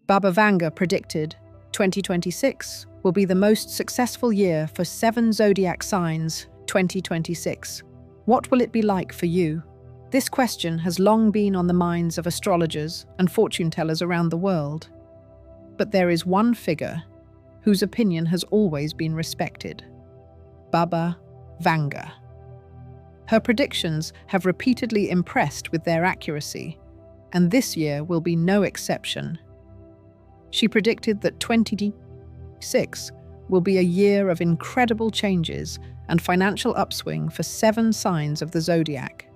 Baba Vanga predicted 2026 will be the most successful year for 7 zodiac signs. 2026. What will it be like for you? This question has long been on the minds of astrologers and fortune tellers around the world. But there is one figure whose opinion has always been respected: Baba Vanga. Her predictions have repeatedly impressed with their accuracy, and this year will be no exception. She predicted that 2026 will be a year of incredible changes and financial upswing for 7 signs of the zodiac.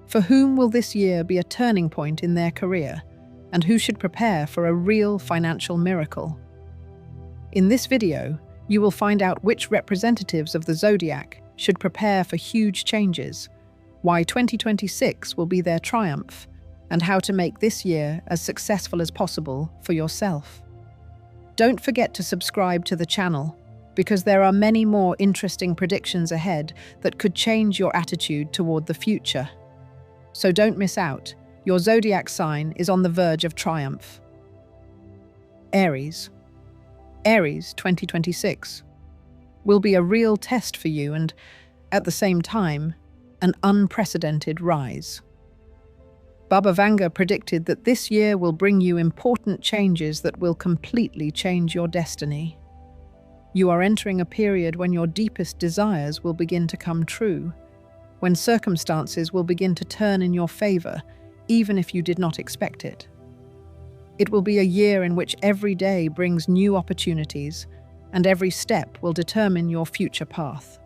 For whom will this year be a turning point in their career, and who should prepare for a real financial miracle? In this video, you will find out which representatives of the zodiac should prepare for huge changes, why 2026 will be their triumph, and how to make this year as successful as possible for yourself. Don't forget to subscribe to the channel, because there are many more interesting predictions ahead that could change your attitude toward the future. So don't miss out. Your zodiac sign is on the verge of triumph. Aries. Aries 2026 will be a real test for you and, at the same time, an unprecedented rise. Baba Vanga predicted that this year will bring you important changes that will completely change your destiny. You are entering a period when your deepest desires will begin to come true, when circumstances will begin to turn in your favor, even if you did not expect it. It will be a year in which every day brings new opportunities, and every step will determine your future path.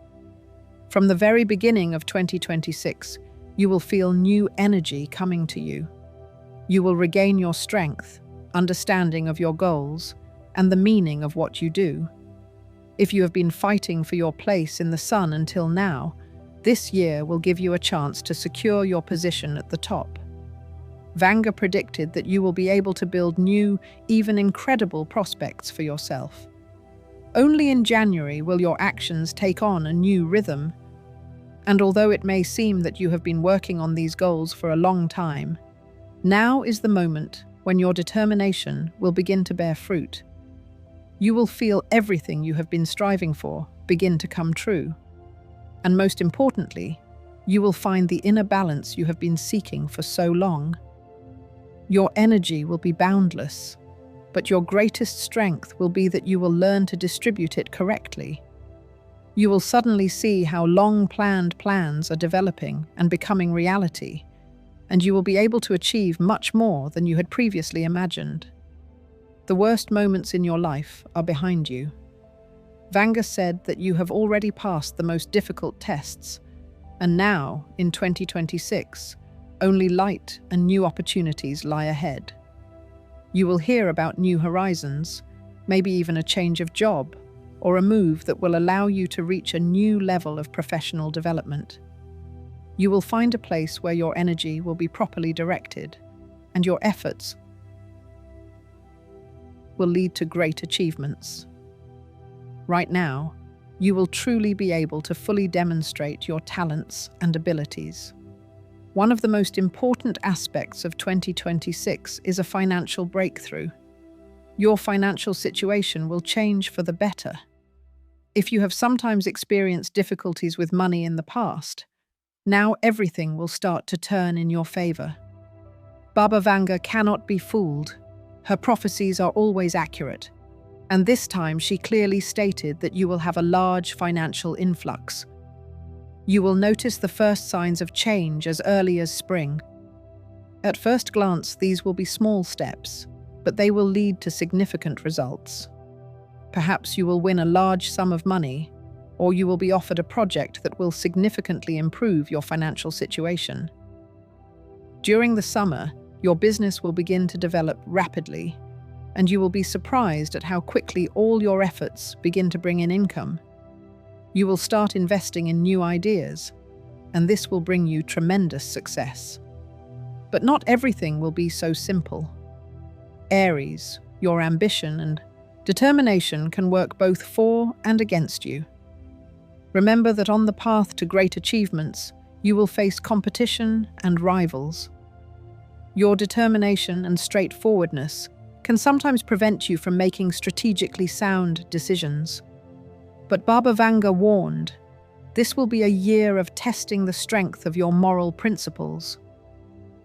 From the very beginning of 2026, you will feel new energy coming to you. You will regain your strength, understanding of your goals, and the meaning of what you do. If you have been fighting for your place in the sun until now, this year will give you a chance to secure your position at the top. Vanga predicted that you will be able to build new, even incredible prospects for yourself. Only in January will your actions take on a new rhythm. And although it may seem that you have been working on these goals for a long time, now is the moment when your determination will begin to bear fruit. You will feel everything you have been striving for begin to come true. And most importantly, you will find the inner balance you have been seeking for so long. Your energy will be boundless, but your greatest strength will be that you will learn to distribute it correctly. You will suddenly see how long-planned plans are developing and becoming reality, and you will be able to achieve much more than you had previously imagined. The worst moments in your life are behind you. Vanga said that you have already passed the most difficult tests, and now, in 2026, only light and new opportunities lie ahead. You will hear about new horizons, maybe even a change of job, or a move that will allow you to reach a new level of professional development. You will find a place where your energy will be properly directed, and your efforts will lead to great achievements. Right now, you will truly be able to fully demonstrate your talents and abilities. One of the most important aspects of 2026 is a financial breakthrough. Your financial situation will change for the better. If you have sometimes experienced difficulties with money in the past, now everything will start to turn in your favor. Baba Vanga cannot be fooled. Her prophecies are always accurate, and this time she clearly stated that you will have a large financial influx. You will notice the first signs of change as early as spring. At first glance, these will be small steps, but they will lead to significant results. Perhaps you will win a large sum of money, or you will be offered a project that will significantly improve your financial situation. During the summer, your business will begin to develop rapidly, and you will be surprised at how quickly all your efforts begin to bring in income. You will start investing in new ideas, and this will bring you tremendous success. But not everything will be so simple. Aries, your ambition and determination can work both for and against you. Remember that on the path to great achievements, you will face competition and rivals. Your determination and straightforwardness can sometimes prevent you from making strategically sound decisions. But Baba Vanga warned, this will be a year of testing the strength of your moral principles.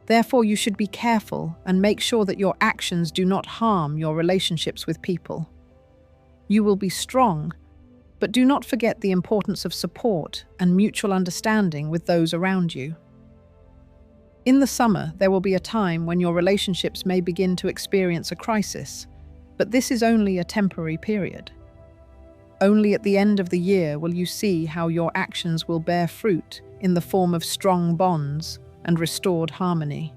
Therefore, you should be careful and make sure that your actions do not harm your relationships with people. You will be strong, but do not forget the importance of support and mutual understanding with those around you. In the summer, there will be a time when your relationships may begin to experience a crisis, but this is only a temporary period. Only at the end of the year will you see how your actions will bear fruit in the form of strong bonds and restored harmony.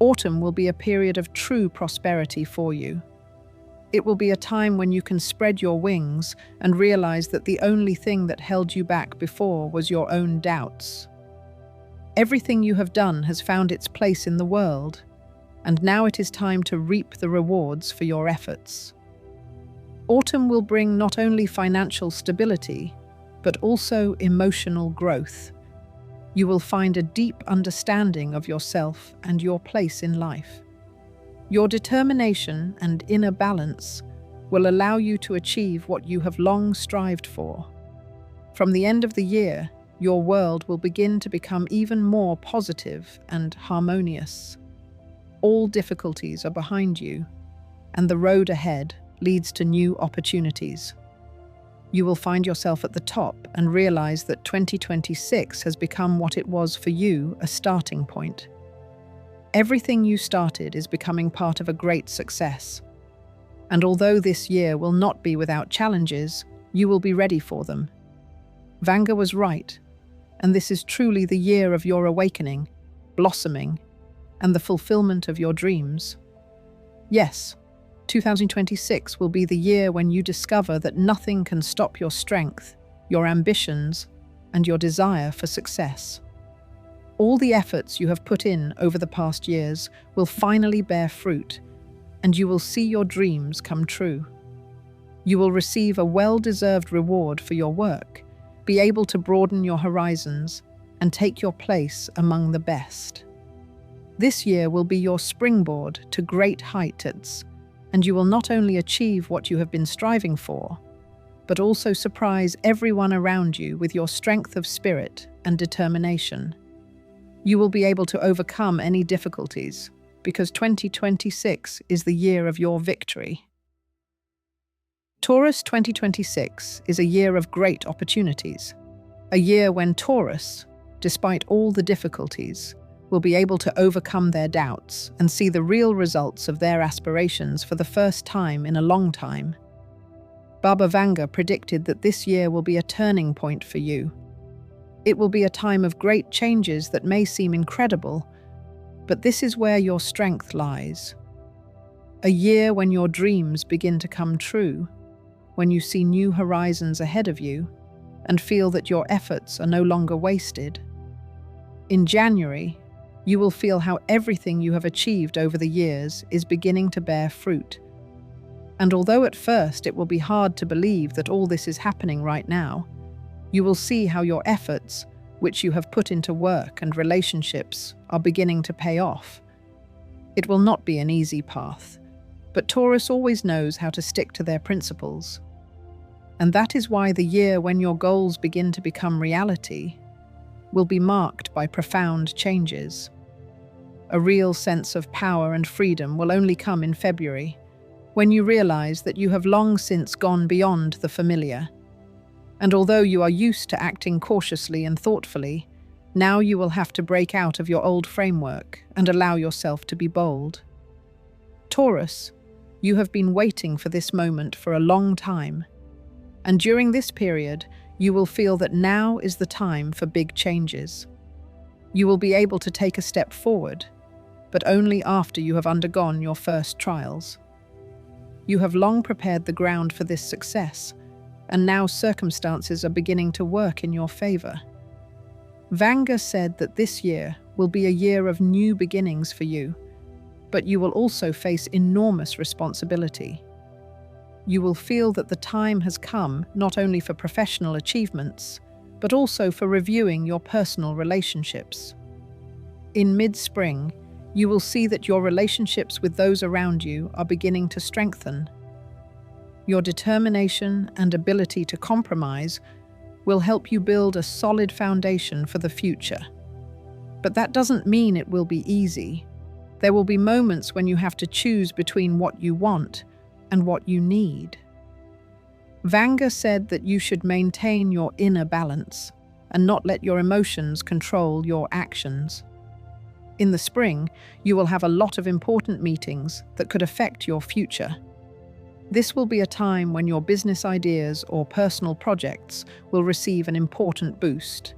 Autumn will be a period of true prosperity for you. It will be a time when you can spread your wings and realize that the only thing that held you back before was your own doubts. Everything you have done has found its place in the world, and now it is time to reap the rewards for your efforts. Autumn will bring not only financial stability, but also emotional growth. You will find a deep understanding of yourself and your place in life. Your determination and inner balance will allow you to achieve what you have long strived for. From the end of the year, your world will begin to become even more positive and harmonious. All difficulties are behind you, and the road ahead leads to new opportunities. You will find yourself at the top and realize that 2026 has become what it was for you, a starting point. Everything you started is becoming part of a great success. And although this year will not be without challenges, you will be ready for them. Vanga was right, and this is truly the year of your awakening, blossoming, and the fulfillment of your dreams. Yes, 2026 will be the year when you discover that nothing can stop your strength, your ambitions, and your desire for success. All the efforts you have put in over the past years will finally bear fruit, and you will see your dreams come true. You will receive a well-deserved reward for your work, be able to broaden your horizons, and take your place among the best. This year will be your springboard to great heights, and you will not only achieve what you have been striving for, but also surprise everyone around you with your strength of spirit and determination. You will be able to overcome any difficulties, because 2026 is the year of your victory. Taurus 2026 is a year of great opportunities, a year when Taurus, despite all the difficulties, will be able to overcome their doubts and see the real results of their aspirations for the first time in a long time. Baba Vanga predicted that this year will be a turning point for you. It will be a time of great changes that may seem incredible, but this is where your strength lies. A year when your dreams begin to come true, when you see new horizons ahead of you and feel that your efforts are no longer wasted. In January, you will feel how everything you have achieved over the years is beginning to bear fruit. And although at first it will be hard to believe that all this is happening right now, you will see how your efforts, which you have put into work and relationships, are beginning to pay off. It will not be an easy path, but Taurus always knows how to stick to their principles. And that is why the year when your goals begin to become reality will be marked by profound changes. A real sense of power and freedom will only come in February, when you realize that you have long since gone beyond the familiar. And although you are used to acting cautiously and thoughtfully, now you will have to break out of your old framework and allow yourself to be bold. Taurus, you have been waiting for this moment for a long time, and during this period, you will feel that now is the time for big changes. You will be able to take a step forward, but only after you have undergone your first trials. You have long prepared the ground for this success, and now circumstances are beginning to work in your favor. Vanga said that this year will be a year of new beginnings for you, but you will also face enormous responsibility. You will feel that the time has come not only for professional achievements, but also for reviewing your personal relationships. In mid-spring, you will see that your relationships with those around you are beginning to strengthen. Your determination and ability to compromise will help you build a solid foundation for the future. But that doesn't mean it will be easy. There will be moments when you have to choose between what you want and what you need. Vanga said that you should maintain your inner balance and not let your emotions control your actions. In the spring, you will have a lot of important meetings that could affect your future. This will be a time when your business ideas or personal projects will receive an important boost.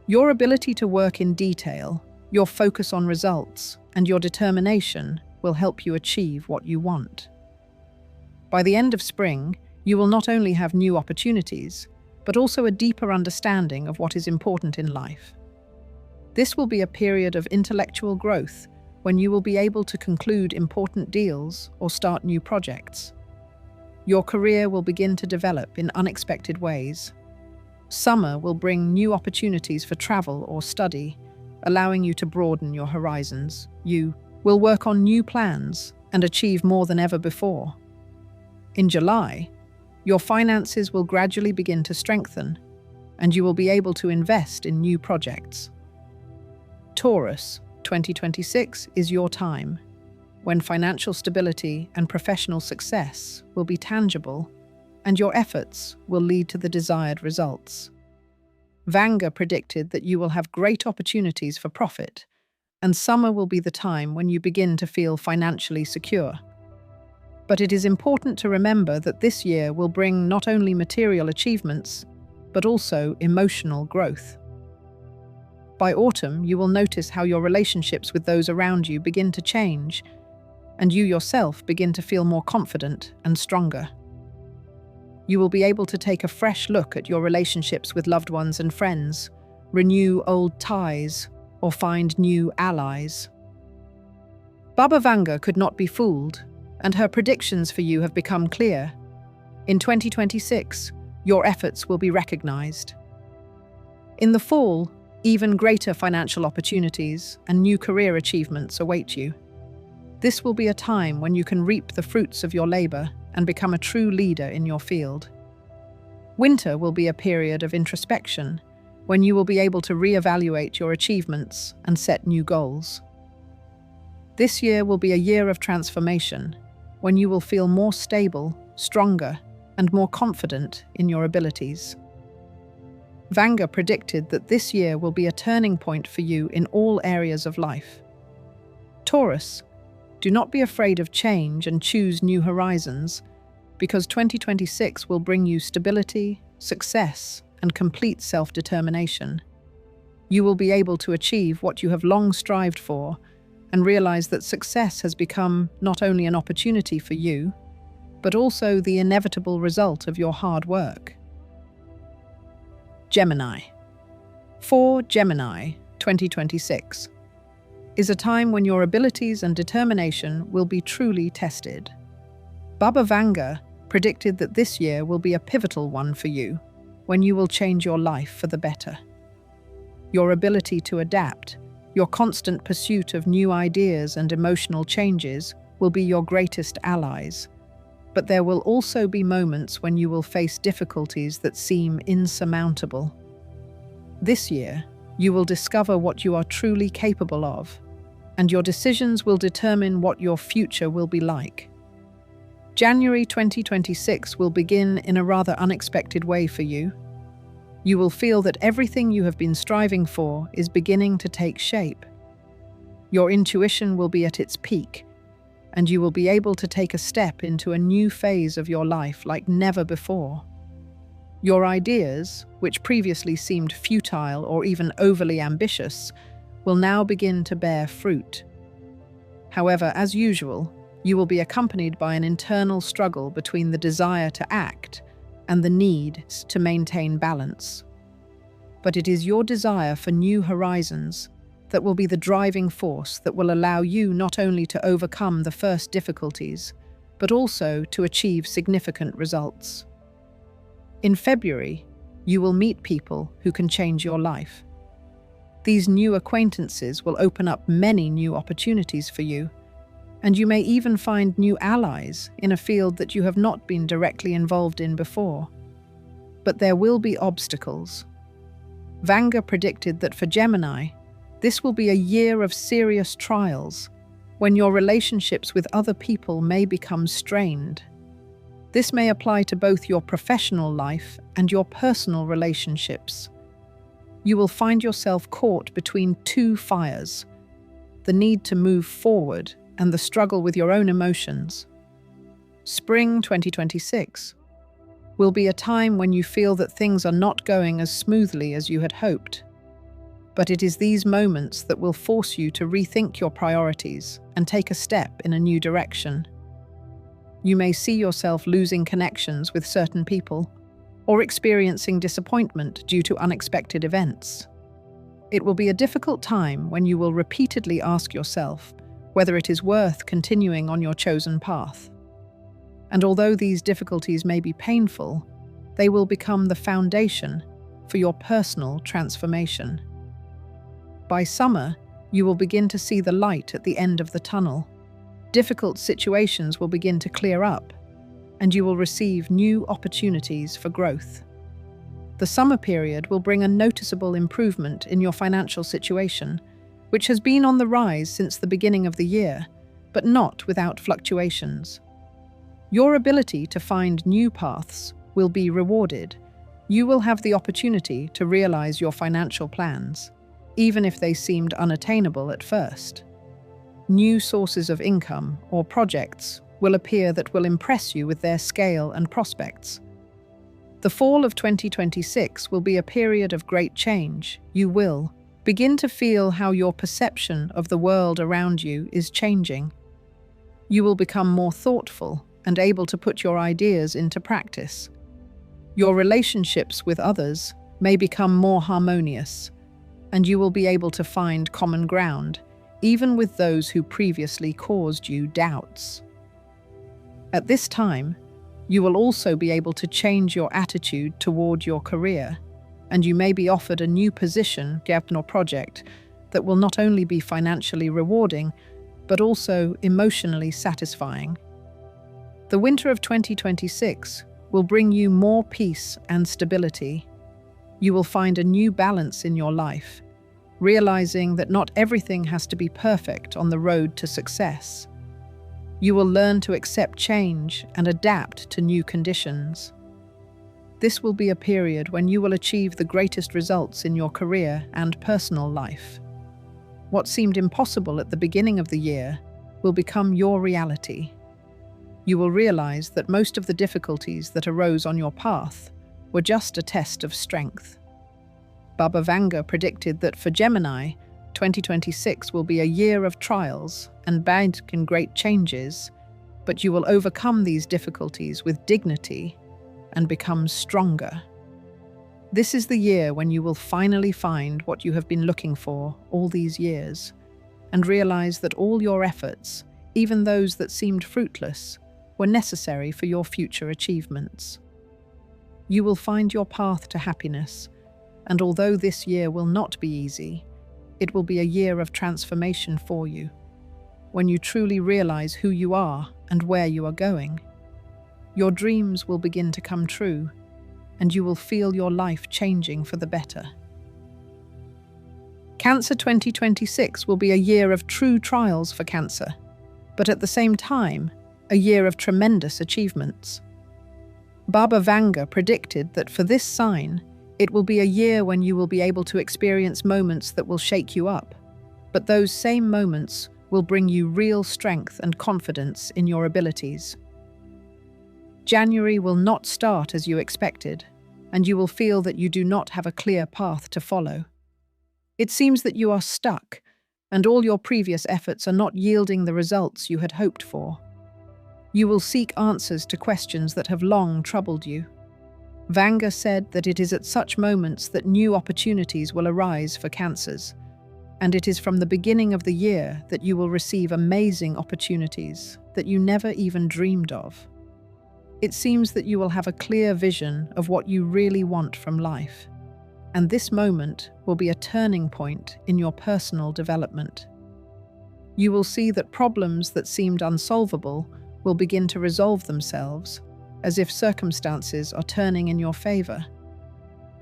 Your ability to work in detail, your focus on results, and your determination will help you achieve what you want. By the end of spring, you will not only have new opportunities, but also a deeper understanding of what is important in life. This will be a period of intellectual growth when you will be able to conclude important deals or start new projects. Your career will begin to develop in unexpected ways. Summer will bring new opportunities for travel or study, allowing you to broaden your horizons. You will work on new plans and achieve more than ever before. In July, your finances will gradually begin to strengthen, and you will be able to invest in new projects. Taurus, 2026 is your time, when financial stability and professional success will be tangible, and your efforts will lead to the desired results. Vanga predicted that you will have great opportunities for profit, and summer will be the time when you begin to feel financially secure. But it is important to remember that this year will bring not only material achievements, but also emotional growth. By autumn, you will notice how your relationships with those around you begin to change, and you yourself begin to feel more confident and stronger. You will be able to take a fresh look at your relationships with loved ones and friends, renew old ties, or find new allies. Baba Vanga could not be fooled, and her predictions for you have become clear. In 2026, your efforts will be recognized. In the fall, even greater financial opportunities and new career achievements await you. This will be a time when you can reap the fruits of your labor and become a true leader in your field. Winter will be a period of introspection, when you will be able to reevaluate your achievements and set new goals. This year will be a year of transformation, when you will feel more stable, stronger, and more confident in your abilities. Vanga predicted that this year will be a turning point for you in all areas of life. Taurus, do not be afraid of change and choose new horizons, because 2026 will bring you stability, success, and complete self-determination. You will be able to achieve what you have long strived for and realize that success has become not only an opportunity for you, but also the inevitable result of your hard work. Gemini. For Gemini, 2026 is a time when your abilities and determination will be truly tested. Baba Vanga predicted that this year will be a pivotal one for you, when you will change your life for the better. Your ability to adapt, your constant pursuit of new ideas and emotional changes will be your greatest allies. But there will also be moments when you will face difficulties that seem insurmountable. This year, you will discover what you are truly capable of, and your decisions will determine what your future will be like. January 2026 will begin in a rather unexpected way for you. You will feel that everything you have been striving for is beginning to take shape. Your intuition will be at its peak, and you will be able to take a step into a new phase of your life like never before. Your ideas, which previously seemed futile or even overly ambitious, will now begin to bear fruit. However, as usual, you will be accompanied by an internal struggle between the desire to act and the need to maintain balance. But it is your desire for new horizons that will be the driving force that will allow you not only to overcome the first difficulties, but also to achieve significant results. In February, you will meet people who can change your life. These new acquaintances will open up many new opportunities for you, and you may even find new allies in a field that you have not been directly involved in before. But there will be obstacles. Vanga predicted that for Gemini, this will be a year of serious trials, when your relationships with other people may become strained. This may apply to both your professional life and your personal relationships. You will find yourself caught between two fires, the need to move forward and the struggle with your own emotions. Spring 2026 will be a time when you feel that things are not going as smoothly as you had hoped. But it is these moments that will force you to rethink your priorities and take a step in a new direction. You may see yourself losing connections with certain people or experiencing disappointment due to unexpected events. It will be a difficult time when you will repeatedly ask yourself whether it is worth continuing on your chosen path. And although these difficulties may be painful, they will become the foundation for your personal transformation. By summer, you will begin to see the light at the end of the tunnel. Difficult situations will begin to clear up, and you will receive new opportunities for growth. The summer period will bring a noticeable improvement in your financial situation, which has been on the rise since the beginning of the year, but not without fluctuations. Your ability to find new paths will be rewarded. You will have the opportunity to realize your financial plans, even if they seemed unattainable at first. New sources of income or projects will appear that will impress you with their scale and prospects. The fall of 2026 will be a period of great change. You will begin to feel how your perception of the world around you is changing. You will become more thoughtful and able to put your ideas into practice. Your relationships with others may become more harmonious, and you will be able to find common ground, even with those who previously caused you doubts. At this time, you will also be able to change your attitude toward your career, and you may be offered a new position or project that will not only be financially rewarding, but also emotionally satisfying. The winter of 2026 will bring you more peace and stability. You will find a new balance in your life, realizing that not everything has to be perfect on the road to success. You will learn to accept change and adapt to new conditions. This will be a period when you will achieve the greatest results in your career and personal life. What seemed impossible at the beginning of the year will become your reality. You will realize that most of the difficulties that arose on your path were just a test of strength. Baba Vanga predicted that for Gemini, 2026 will be a year of trials and great changes, but you will overcome these difficulties with dignity and become stronger. This is the year when you will finally find what you have been looking for all these years, and realize that all your efforts, even those that seemed fruitless, were necessary for your future achievements. You will find your path to happiness, and although this year will not be easy, it will be a year of transformation for you, when you truly realize who you are and where you are going. Your dreams will begin to come true, and you will feel your life changing for the better. Cancer 2026 will be a year of true trials for Cancer, but at the same time, a year of tremendous achievements. Baba Vanga predicted that for this sign, it will be a year when you will be able to experience moments that will shake you up, but those same moments will bring you real strength and confidence in your abilities. January will not start as you expected, and you will feel that you do not have a clear path to follow. It seems that you are stuck, and all your previous efforts are not yielding the results you had hoped for. You will seek answers to questions that have long troubled you. Vanga said that it is at such moments that new opportunities will arise for Cancers, and it is from the beginning of the year that you will receive amazing opportunities that you never even dreamed of. It seems that you will have a clear vision of what you really want from life, and this moment will be a turning point in your personal development. You will see that problems that seemed unsolvable will begin to resolve themselves, as if circumstances are turning in your favor.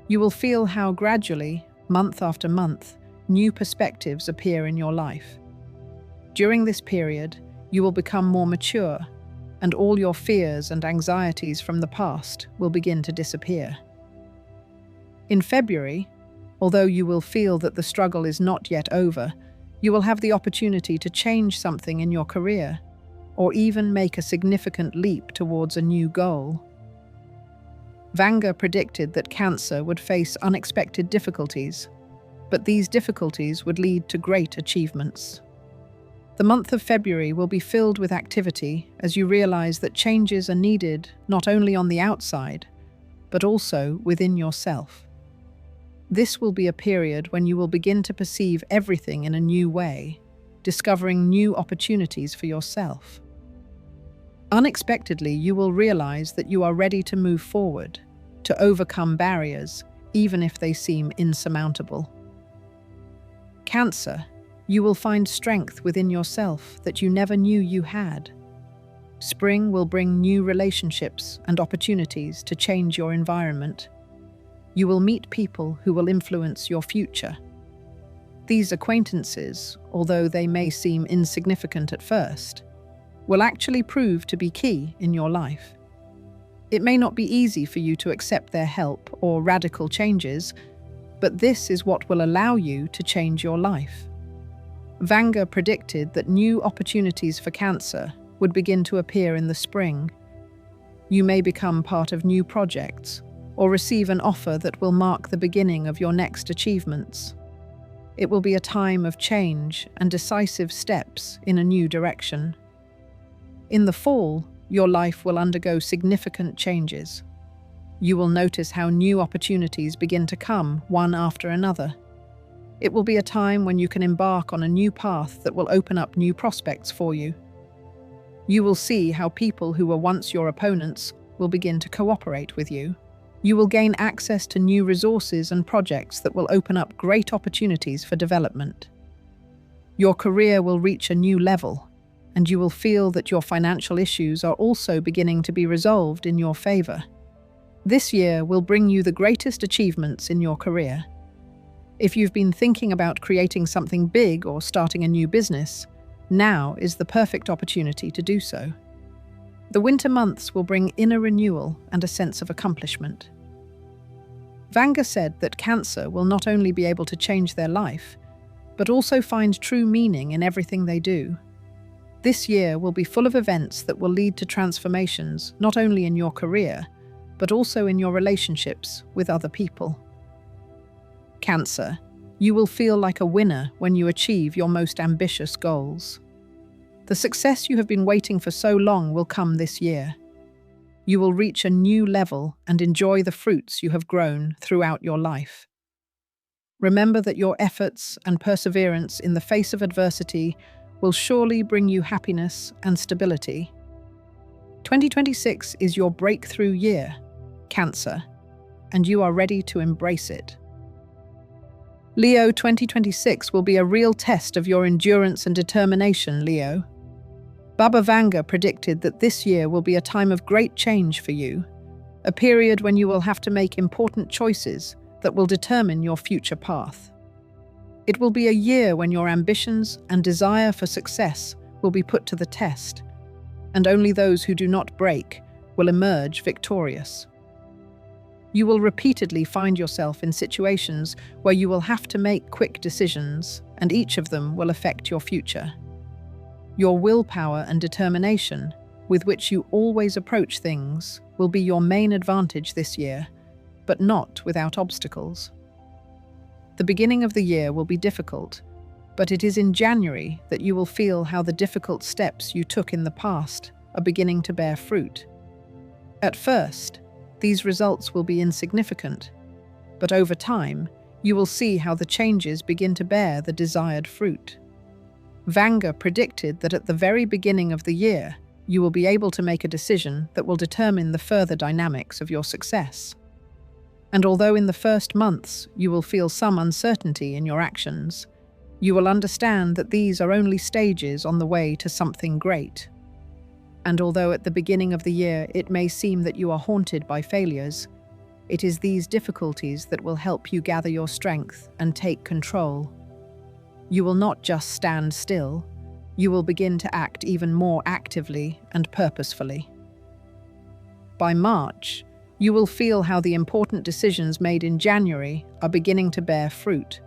You will feel how gradually, month after month, new perspectives appear in your life. During this period, you will become more mature, and all your fears and anxieties from the past will begin to disappear. In February, although you will feel that the struggle is not yet over, you will have the opportunity to change something in your career, or even make a significant leap towards a new goal. Vanga predicted that Cancer would face unexpected difficulties, but these difficulties would lead to great achievements. The month of February will be filled with activity as you realize that changes are needed not only on the outside, but also within yourself. This will be a period when you will begin to perceive everything in a new way, discovering new opportunities for yourself. Unexpectedly, you will realize that you are ready to move forward, to overcome barriers, even if they seem insurmountable. Cancer, you will find strength within yourself that you never knew you had. Spring will bring new relationships and opportunities to change your environment. You will meet people who will influence your future. These acquaintances, although they may seem insignificant at first, will actually prove to be key in your life. It may not be easy for you to accept their help or radical changes, but this is what will allow you to change your life. Vanga predicted that new opportunities for Cancer would begin to appear in the spring. You may become part of new projects or receive an offer that will mark the beginning of your next achievements. It will be a time of change and decisive steps in a new direction. In the fall, your life will undergo significant changes. You will notice how new opportunities begin to come one after another. It will be a time when you can embark on a new path that will open up new prospects for you. You will see how people who were once your opponents will begin to cooperate with you. You will gain access to new resources and projects that will open up great opportunities for development. Your career will reach a new level, and you will feel that your financial issues are also beginning to be resolved in your favor. This year will bring you the greatest achievements in your career. If you've been thinking about creating something big or starting a new business, now is the perfect opportunity to do so. The winter months will bring inner renewal and a sense of accomplishment. Vanga said that Cancer will not only be able to change their life, but also find true meaning in everything they do. This year will be full of events that will lead to transformations not only in your career, but also in your relationships with other people. Cancer, you will feel like a winner when you achieve your most ambitious goals. The success you have been waiting for so long will come this year. You will reach a new level and enjoy the fruits you have grown throughout your life. Remember that your efforts and perseverance in the face of adversity will surely bring you happiness and stability. 2026 is your breakthrough year, Cancer, and you are ready to embrace it. Leo, 2026 will be a real test of your endurance and determination, Leo. Baba Vanga predicted that this year will be a time of great change for you, a period when you will have to make important choices that will determine your future path. It will be a year when your ambitions and desire for success will be put to the test, and only those who do not break will emerge victorious. You will repeatedly find yourself in situations where you will have to make quick decisions, and each of them will affect your future. Your willpower and determination, with which you always approach things, will be your main advantage this year, but not without obstacles. The beginning of the year will be difficult, but it is in January that you will feel how the difficult steps you took in the past are beginning to bear fruit. At first, these results will be insignificant, but over time, you will see how the changes begin to bear the desired fruit. Vanga predicted that at the very beginning of the year, you will be able to make a decision that will determine the further dynamics of your success. And although in the first months you will feel some uncertainty in your actions, you will understand that these are only stages on the way to something great. And although at the beginning of the year it may seem that you are haunted by failures, it is these difficulties that will help you gather your strength and take control. You will not just stand still, you will begin to act even more actively and purposefully. By March, you will feel how the important decisions made in January are beginning to bear fruit.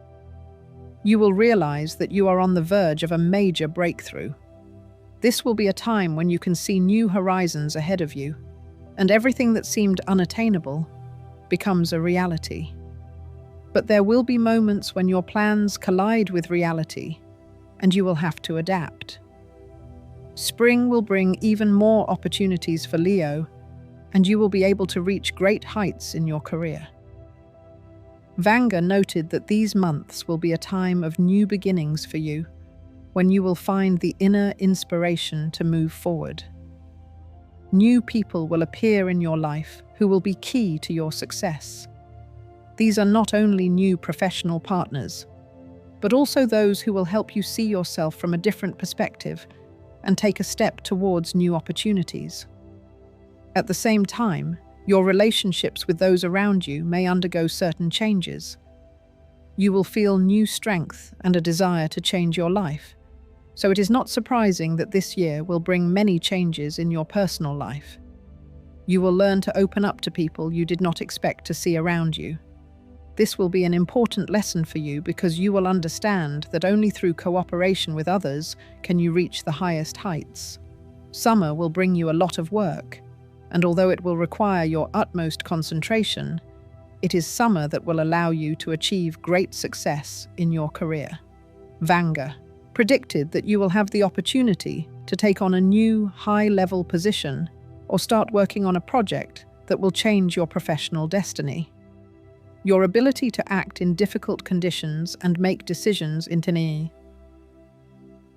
You will realize that you are on the verge of a major breakthrough. This will be a time when you can see new horizons ahead of you, and everything that seemed unattainable becomes a reality. But there will be moments when your plans collide with reality, and you will have to adapt. Spring will bring even more opportunities for Leo, and you will be able to reach great heights in your career. Vanga noted that these months will be a time of new beginnings for you, when you will find the inner inspiration to move forward. New people will appear in your life who will be key to your success. These are not only new professional partners, but also those who will help you see yourself from a different perspective and take a step towards new opportunities. At the same time, your relationships with those around you may undergo certain changes. You will feel new strength and a desire to change your life, so it is not surprising that this year will bring many changes in your personal life. You will learn to open up to people you did not expect to see around you. This will be an important lesson for you because you will understand that only through cooperation with others can you reach the highest heights. Summer will bring you a lot of work, and although it will require your utmost concentration, it is summer that will allow you to achieve great success in your career. Vanga predicted that you will have the opportunity to take on a new high-level position or start working on a project that will change your professional destiny. Your ability to act in difficult conditions and make decisions in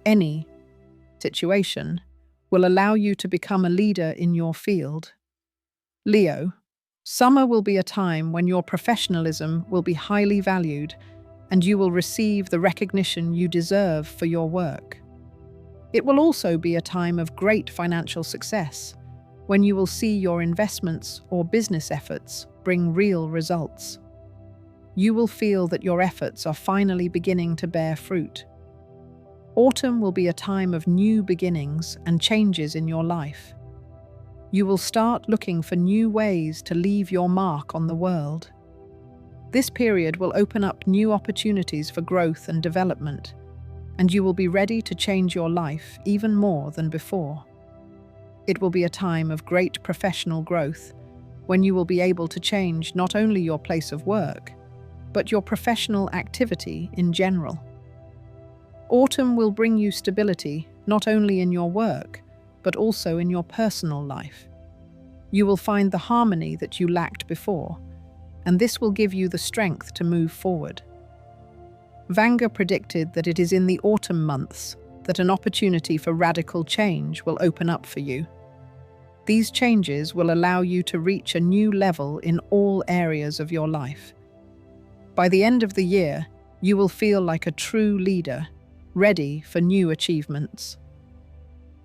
any situation will allow you to become a leader in your field. Leo, summer will be a time when your professionalism will be highly valued and you will receive the recognition you deserve for your work. It will also be a time of great financial success, when you will see your investments or business efforts bring real results. You will feel that your efforts are finally beginning to bear fruit. Autumn will be a time of new beginnings and changes in your life. You will start looking for new ways to leave your mark on the world. This period will open up new opportunities for growth and development, and you will be ready to change your life even more than before. It will be a time of great professional growth, when you will be able to change not only your place of work, but your professional activity in general. Autumn will bring you stability not only in your work, but also in your personal life. You will find the harmony that you lacked before, and this will give you the strength to move forward. Vanga predicted that it is in the autumn months that an opportunity for radical change will open up for you. These changes will allow you to reach a new level in all areas of your life. By the end of the year, you will feel like a true leader, ready for new achievements.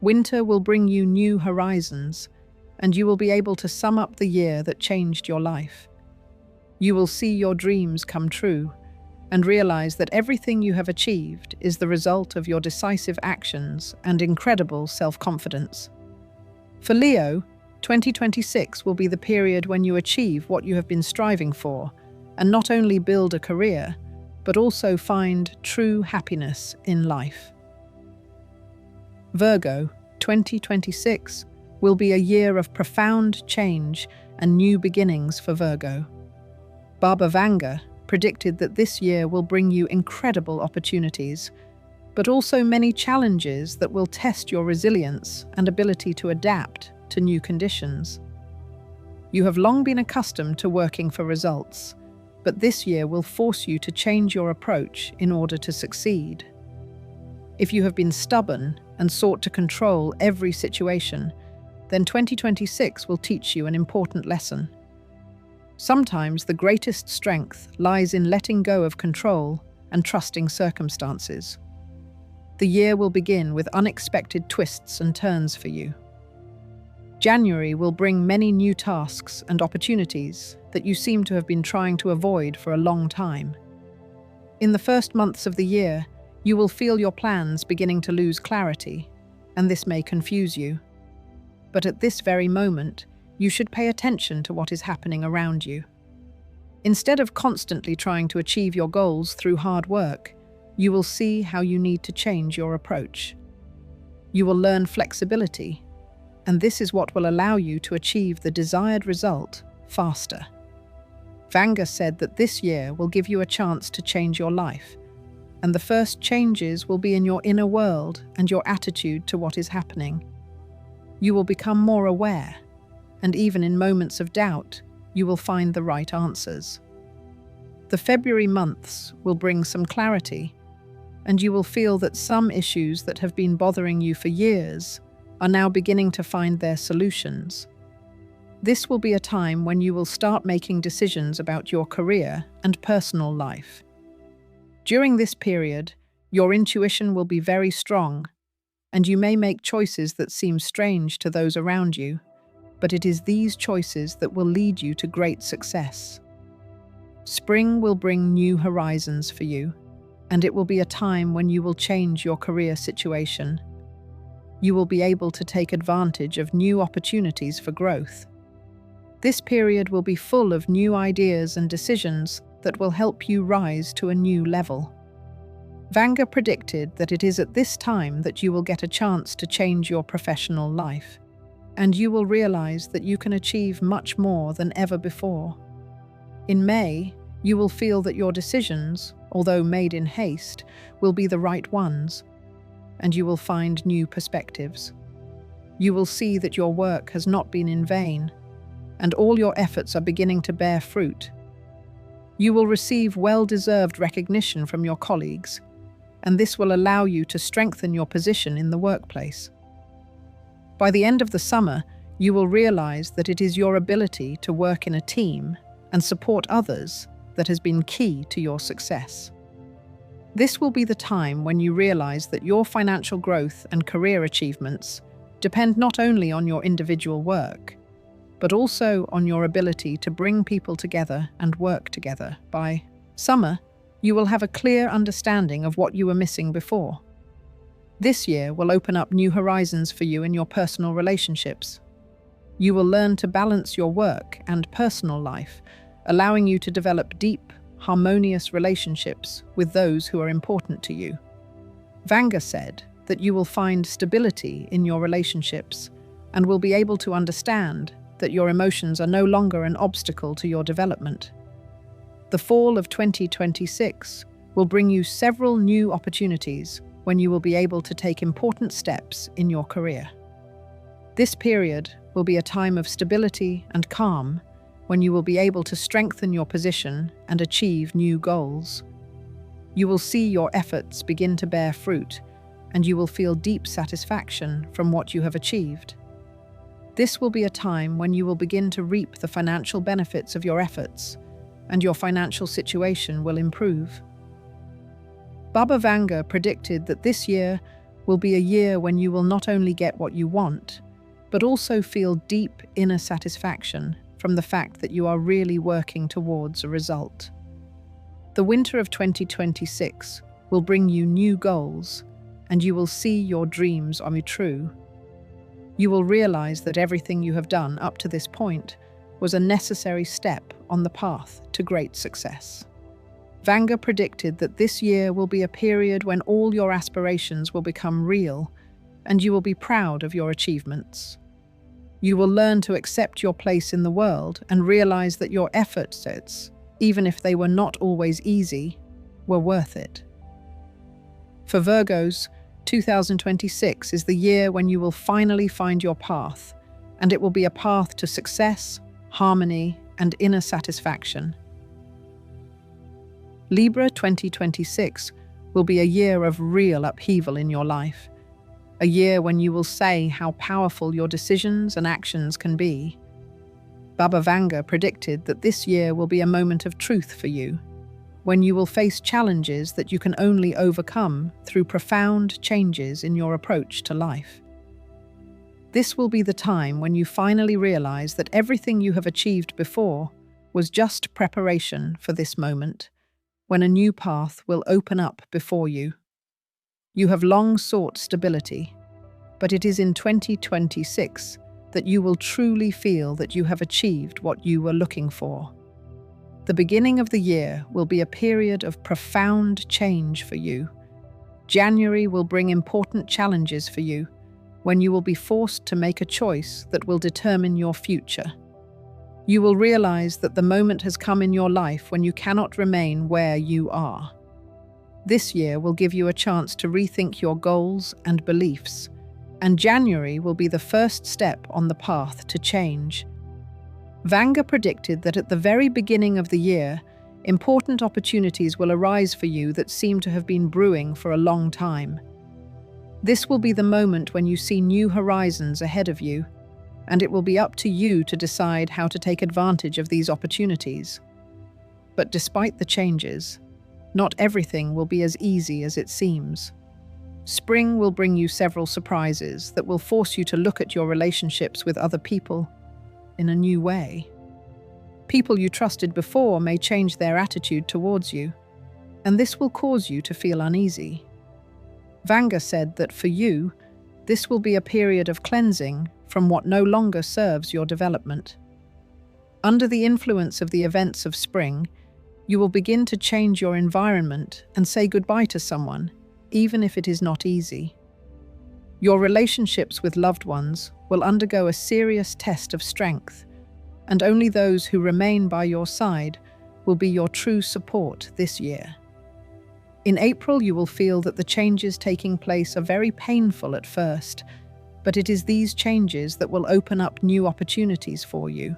Winter will bring you new horizons, and you will be able to sum up the year that changed your life. You will see your dreams come true and realize that everything you have achieved is the result of your decisive actions and incredible self-confidence. For Leo, 2026 will be the period when you achieve what you have been striving for and not only build a career, but also find true happiness in life. Virgo, 2026 will be a year of profound change and new beginnings for Virgo. Baba Vanga predicted that this year will bring you incredible opportunities, but also many challenges that will test your resilience and ability to adapt to new conditions. You have long been accustomed to working for results, but this year will force you to change your approach in order to succeed. If you have been stubborn and sought to control every situation, then 2026 will teach you an important lesson. Sometimes the greatest strength lies in letting go of control and trusting circumstances. The year will begin with unexpected twists and turns for you. January will bring many new tasks and opportunities that you seem to have been trying to avoid for a long time. In the first months of the year, you will feel your plans beginning to lose clarity, and this may confuse you. But at this very moment, you should pay attention to what is happening around you. Instead of constantly trying to achieve your goals through hard work, you will see how you need to change your approach. You will learn flexibility, and this is what will allow you to achieve the desired result faster. Vanga said that this year will give you a chance to change your life, and the first changes will be in your inner world and your attitude to what is happening. You will become more aware, and even in moments of doubt, you will find the right answers. The February months will bring some clarity, and you will feel that some issues that have been bothering you for years are now beginning to find their solutions. This will be a time when you will start making decisions about your career and personal life. During this period, your intuition will be very strong, and you may make choices that seem strange to those around you, but it is these choices that will lead you to great success. Spring will bring new horizons for you, and it will be a time when you will change your career situation. You will be able to take advantage of new opportunities for growth. This period will be full of new ideas and decisions that will help you rise to a new level. Vanga predicted that it is at this time that you will get a chance to change your professional life, and you will realize that you can achieve much more than ever before. In May, you will feel that your decisions, although made in haste, will be the right ones, and you will find new perspectives. You will see that your work has not been in vain, and all your efforts are beginning to bear fruit. You will receive well-deserved recognition from your colleagues, and this will allow you to strengthen your position in the workplace. By the end of the summer, you will realize that it is your ability to work in a team and support others that has been key to your success. This will be the time when you realize that your financial growth and career achievements depend not only on your individual work, but also on your ability to bring people together and work together. By summer, you will have a clear understanding of what you were missing before. This year will open up new horizons for you in your personal relationships. You will learn to balance your work and personal life, allowing you to develop deep, harmonious relationships with those who are important to you. Vanga said that you will find stability in your relationships and will be able to understand that your emotions are no longer an obstacle to your development. The fall of 2026 will bring you several new opportunities when you will be able to take important steps in your career. This period will be a time of stability and calm when you will be able to strengthen your position and achieve new goals. You will see your efforts begin to bear fruit, and you will feel deep satisfaction from what you have achieved. This will be a time when you will begin to reap the financial benefits of your efforts, and your financial situation will improve. Baba Vanga predicted that this year will be a year when you will not only get what you want, but also feel deep inner satisfaction from the fact that you are really working towards a result. The winter of 2026 will bring you new goals, and you will see your dreams are true. You will realize that everything you have done up to this point was a necessary step on the path to great success. Vanga predicted that this year will be a period when all your aspirations will become real, and you will be proud of your achievements. You will learn to accept your place in the world and realize that your efforts, even if they were not always easy, were worth it. For Virgos, 2026 is the year when you will finally find your path, and it will be a path to success, harmony, and inner satisfaction. Libra 2026 will be a year of real upheaval in your life, a year when you will say how powerful your decisions and actions can be. Baba Vanga predicted that this year will be a moment of truth for you, when you will face challenges that you can only overcome through profound changes in your approach to life. This will be the time when you finally realize that everything you have achieved before was just preparation for this moment, when a new path will open up before you. You have long sought stability, but it is in 2026 that you will truly feel that you have achieved what you were looking for. The beginning of the year will be a period of profound change for you. January will bring important challenges for you, when you will be forced to make a choice that will determine your future. You will realize that the moment has come in your life when you cannot remain where you are. This year will give you a chance to rethink your goals and beliefs, and January will be the first step on the path to change. Vanga predicted that at the very beginning of the year, important opportunities will arise for you that seem to have been brewing for a long time. This will be the moment when you see new horizons ahead of you, and it will be up to you to decide how to take advantage of these opportunities. But despite the changes, not everything will be as easy as it seems. Spring will bring you several surprises that will force you to look at your relationships with other people in a new way. People you trusted before may change their attitude towards you, and this will cause you to feel uneasy. Vanga said that for you, this will be a period of cleansing from what no longer serves your development. Under the influence of the events of spring, you will begin to change your environment and say goodbye to someone, even if it is not easy. Your relationships with loved ones will undergo a serious test of strength, and only those who remain by your side will be your true support this year. In April, you will feel that the changes taking place are very painful at first, but it is these changes that will open up new opportunities for you.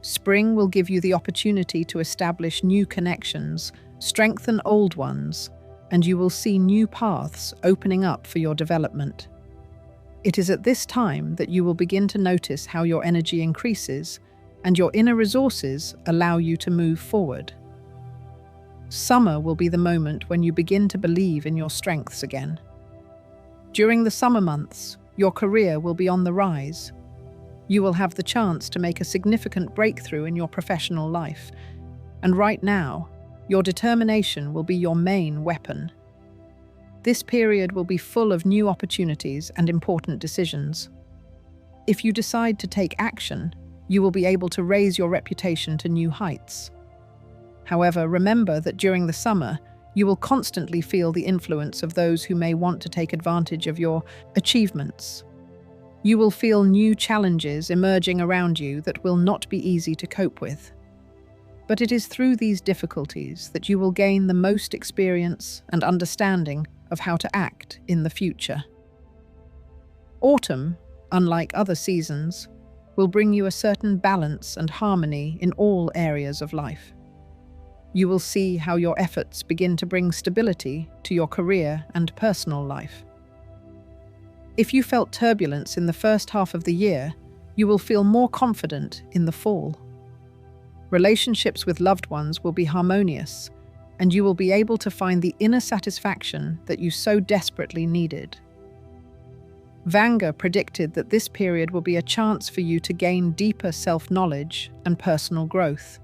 Spring will give you the opportunity to establish new connections, strengthen old ones, and you will see new paths opening up for your development. It is at this time that you will begin to notice how your energy increases and your inner resources allow you to move forward. Summer will be the moment when you begin to believe in your strengths again. During the summer months, your career will be on the rise. You will have the chance to make a significant breakthrough in your professional life, and right now, your determination will be your main weapon. This period will be full of new opportunities and important decisions. If you decide to take action, you will be able to raise your reputation to new heights. However, remember that during the summer, you will constantly feel the influence of those who may want to take advantage of your achievements. You will feel new challenges emerging around you that will not be easy to cope with. But it is through these difficulties that you will gain the most experience and understanding of how to act in the future. Autumn, unlike other seasons, will bring you a certain balance and harmony in all areas of life. You will see how your efforts begin to bring stability to your career and personal life. If you felt turbulence in the first half of the year, you will feel more confident in the fall. Relationships with loved ones will be harmonious, and you will be able to find the inner satisfaction that you so desperately needed. Vanga predicted that this period will be a chance for you to gain deeper self-knowledge and personal growth.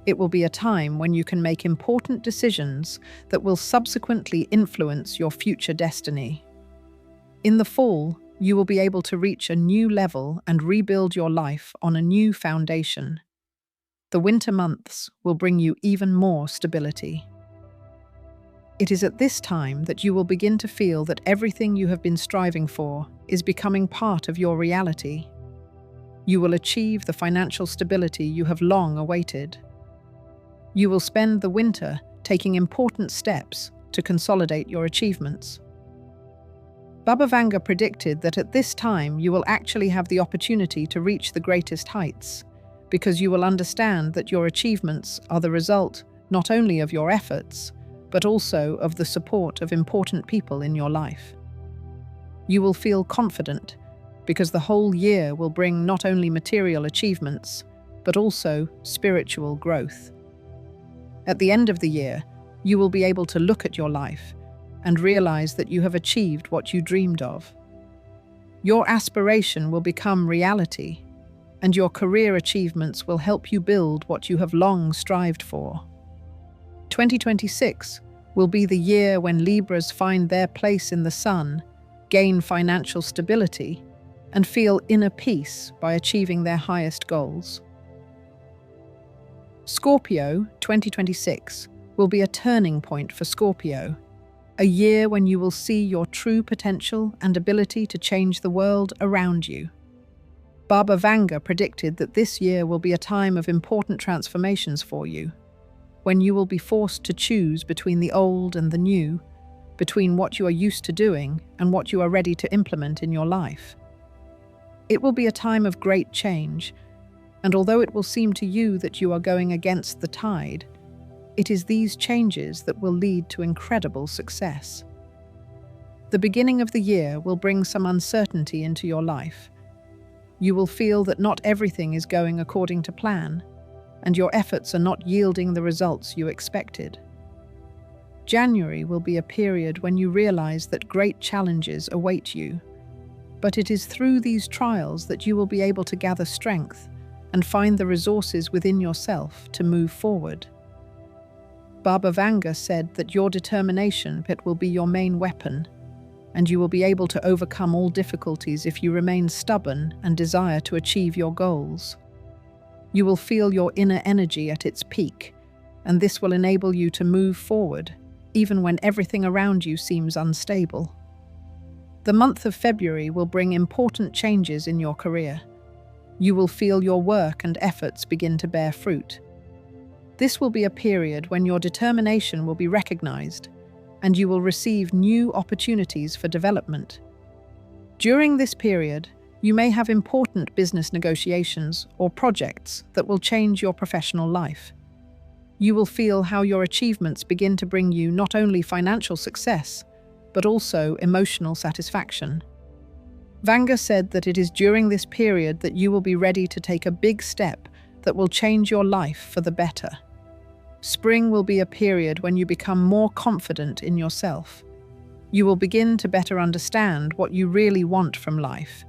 It will be a time when you can make important decisions that will subsequently influence your future destiny. In the fall, you will be able to reach a new level and rebuild your life on a new foundation. The winter months will bring you even more stability. It is at this time that you will begin to feel that everything you have been striving for is becoming part of your reality. You will achieve the financial stability you have long awaited. You will spend the winter taking important steps to consolidate your achievements. Baba Vanga predicted that at this time you will actually have the opportunity to reach the greatest heights, because you will understand that your achievements are the result not only of your efforts, but also of the support of important people in your life. You will feel confident because the whole year will bring not only material achievements, but also spiritual growth. At the end of the year, you will be able to look at your life and realize that you have achieved what you dreamed of. Your aspiration will become reality, and your career achievements will help you build what you have long strived for. 2026 will be the year when Libras find their place in the sun, gain financial stability, and feel inner peace by achieving their highest goals. Scorpio 2026 will be a turning point for Scorpio, a year when you will see your true potential and ability to change the world around you. Baba Vanga predicted that this year will be a time of important transformations for you, when you will be forced to choose between the old and the new, between what you are used to doing and what you are ready to implement in your life. It will be a time of great change, and although it will seem to you that you are going against the tide, it is these changes that will lead to incredible success. The beginning of the year will bring some uncertainty into your life. You will feel that not everything is going according to plan, and your efforts are not yielding the results you expected. January will be a period when you realize that great challenges await you, but it is through these trials that you will be able to gather strength and find the resources within yourself to move forward. Baba Vanga said that your determination will be your main weapon, and you will be able to overcome all difficulties if you remain stubborn and desire to achieve your goals. You will feel your inner energy at its peak, and this will enable you to move forward, even when everything around you seems unstable. The month of February will bring important changes in your career. You will feel your work and efforts begin to bear fruit. This will be a period when your determination will be recognized, and you will receive new opportunities for development. During this period, you may have important business negotiations or projects that will change your professional life. You will feel how your achievements begin to bring you not only financial success, but also emotional satisfaction. Vanga said that it is during this period that you will be ready to take a big step that will change your life for the better. Spring will be a period when you become more confident in yourself. You will begin to better understand what you really want from life,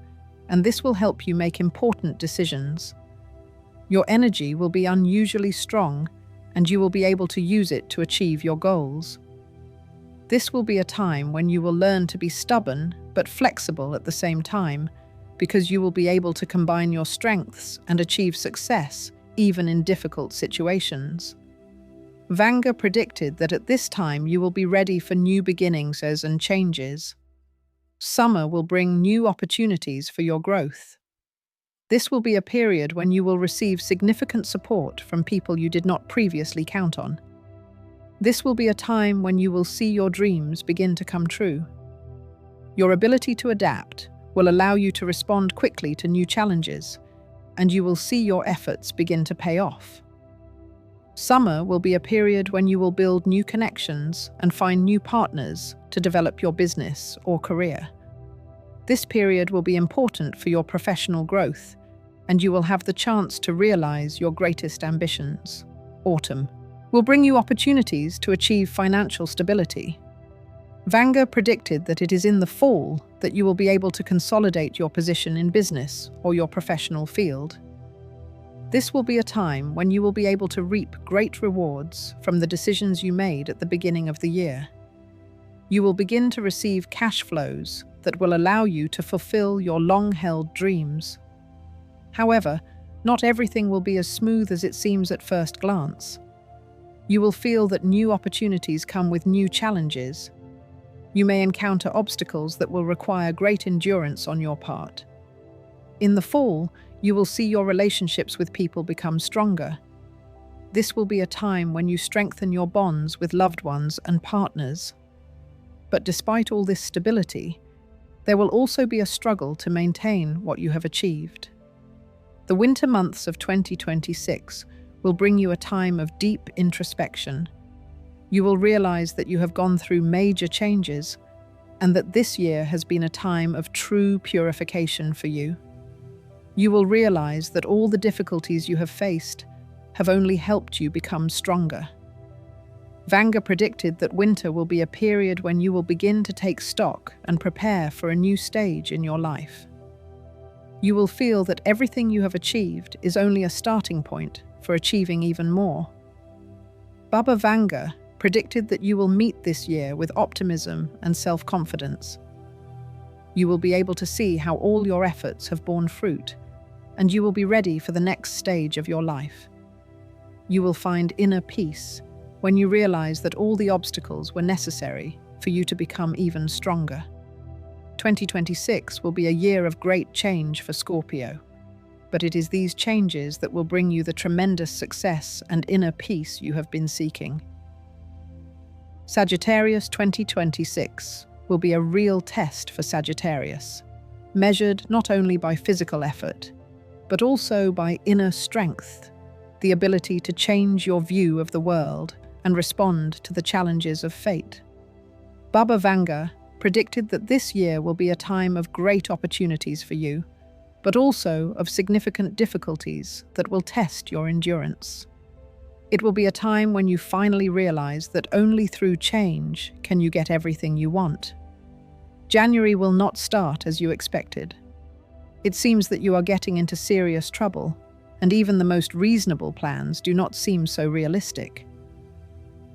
and this will help you make important decisions. Your energy will be unusually strong, and you will be able to use it to achieve your goals. This will be a time when you will learn to be stubborn but flexible at the same time, because you will be able to combine your strengths and achieve success even in difficult situations. Vanga predicted that at this time you will be ready for new beginnings and changes. Summer will bring new opportunities for your growth. This will be a period when you will receive significant support from people you did not previously count on. This will be a time when you will see your dreams begin to come true. Your ability to adapt will allow you to respond quickly to new challenges, and you will see your efforts begin to pay off. Summer will be a period when you will build new connections and find new partners to develop your business or career. This period will be important for your professional growth, and you will have the chance to realize your greatest ambitions. Autumn will bring you opportunities to achieve financial stability. Vanga predicted that it is in the fall that you will be able to consolidate your position in business or your professional field. This will be a time when you will be able to reap great rewards from the decisions you made at the beginning of the year. You will begin to receive cash flows that will allow you to fulfill your long-held dreams. However, not everything will be as smooth as it seems at first glance. You will feel that new opportunities come with new challenges. You may encounter obstacles that will require great endurance on your part. In the fall, you will see your relationships with people become stronger. This will be a time when you strengthen your bonds with loved ones and partners. But despite all this stability, there will also be a struggle to maintain what you have achieved. The winter months of 2026 will bring you a time of deep introspection. You will realize that you have gone through major changes, and that this year has been a time of true purification for you. You will realize that all the difficulties you have faced have only helped you become stronger. Vanga predicted that winter will be a period when you will begin to take stock and prepare for a new stage in your life. You will feel that everything you have achieved is only a starting point for achieving even more. Baba Vanga predicted that you will meet this year with optimism and self-confidence. You will be able to see how all your efforts have borne fruit, and you will be ready for the next stage of your life. You will find inner peace when you realize that all the obstacles were necessary for you to become even stronger. 2026 will be a year of great change for Scorpio, but it is these changes that will bring you the tremendous success and inner peace you have been seeking. Sagittarius 2026 will be a real test for Sagittarius, measured not only by physical effort, but also by inner strength, the ability to change your view of the world and respond to the challenges of fate. Baba Vanga predicted that this year will be a time of great opportunities for you, but also of significant difficulties that will test your endurance. It will be a time when you finally realize that only through change can you get everything you want. January will not start as you expected. It seems that you are getting into serious trouble, and even the most reasonable plans do not seem so realistic.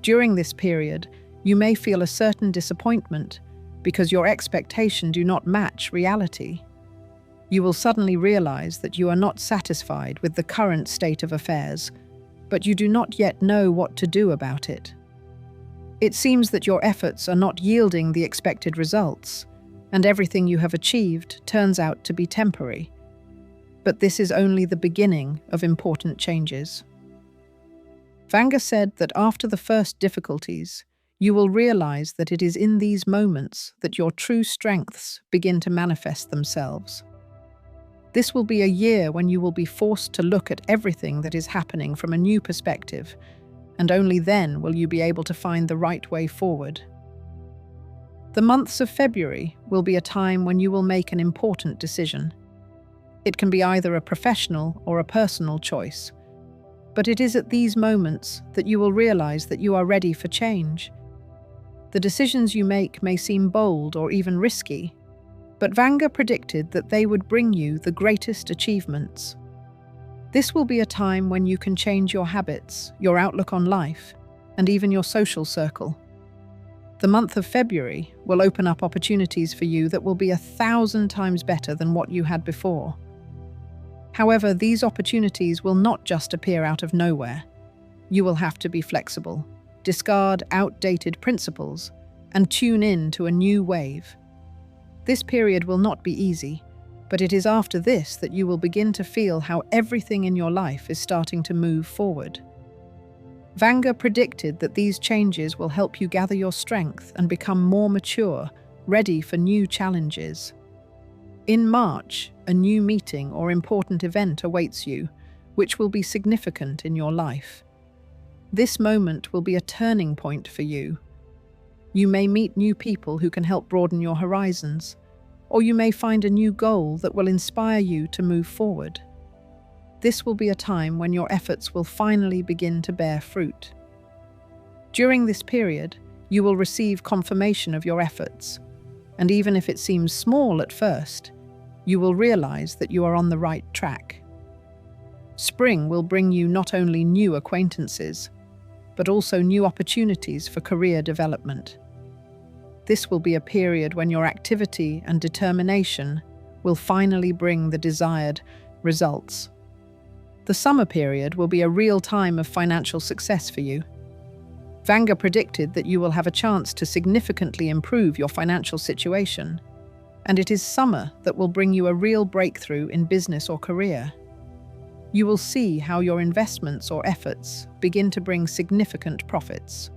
During this period, you may feel a certain disappointment because your expectations do not match reality. You will suddenly realize that you are not satisfied with the current state of affairs, but you do not yet know what to do about it. It seems that your efforts are not yielding the expected results, and everything you have achieved turns out to be temporary. But this is only the beginning of important changes. Vanga said that after the first difficulties, you will realize that it is in these moments that your true strengths begin to manifest themselves. This will be a year when you will be forced to look at everything that is happening from a new perspective, and only then will you be able to find the right way forward. The months of February will be a time when you will make an important decision. It can be either a professional or a personal choice, but it is at these moments that you will realize that you are ready for change. The decisions you make may seem bold or even risky, but Vanga predicted that they would bring you the greatest achievements. This will be a time when you can change your habits, your outlook on life, and even your social circle. The month of February will open up opportunities for you that will be 1,000 times better than what you had before. However, these opportunities will not just appear out of nowhere. You will have to be flexible, discard outdated principles, and tune in to a new wave. This period will not be easy, but it is after this that you will begin to feel how everything in your life is starting to move forward. Vanga predicted that these changes will help you gather your strength and become more mature, ready for new challenges. In March, a new meeting or important event awaits you, which will be significant in your life. This moment will be a turning point for you. You may meet new people who can help broaden your horizons, or you may find a new goal that will inspire you to move forward. This will be a time when your efforts will finally begin to bear fruit. During this period, you will receive confirmation of your efforts, and even if it seems small at first, you will realize that you are on the right track. Spring will bring you not only new acquaintances, but also new opportunities for career development. This will be a period when your activity and determination will finally bring the desired results. The summer period will be a real time of financial success for you. Vanga predicted that you will have a chance to significantly improve your financial situation, and it is summer that will bring you a real breakthrough in business or career. You will see how your investments or efforts begin to bring significant profits.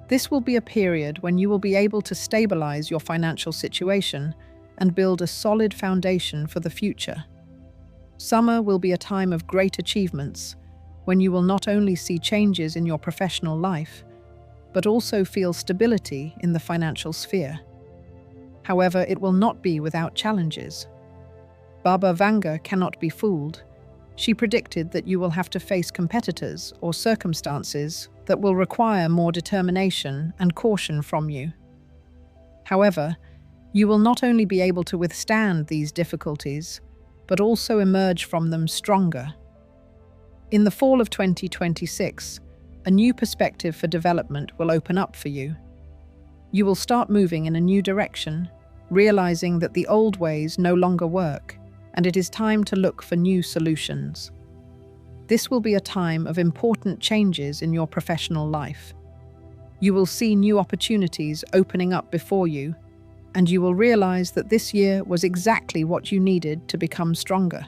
This will be a period when you will be able to stabilize your financial situation and build a solid foundation for the future. Summer will be a time of great achievements, when you will not only see changes in your professional life, but also feel stability in the financial sphere. However, it will not be without challenges. Baba Vanga cannot be fooled. She predicted that you will have to face competitors or circumstances that will require more determination and caution from you. However, you will not only be able to withstand these difficulties, but also emerge from them stronger. In the fall of 2026, a new perspective for development will open up for you. You will start moving in a new direction, realizing that the old ways no longer work, and it is time to look for new solutions. This will be a time of important changes in your professional life. You will see new opportunities opening up before you, and you will realize that this year was exactly what you needed to become stronger.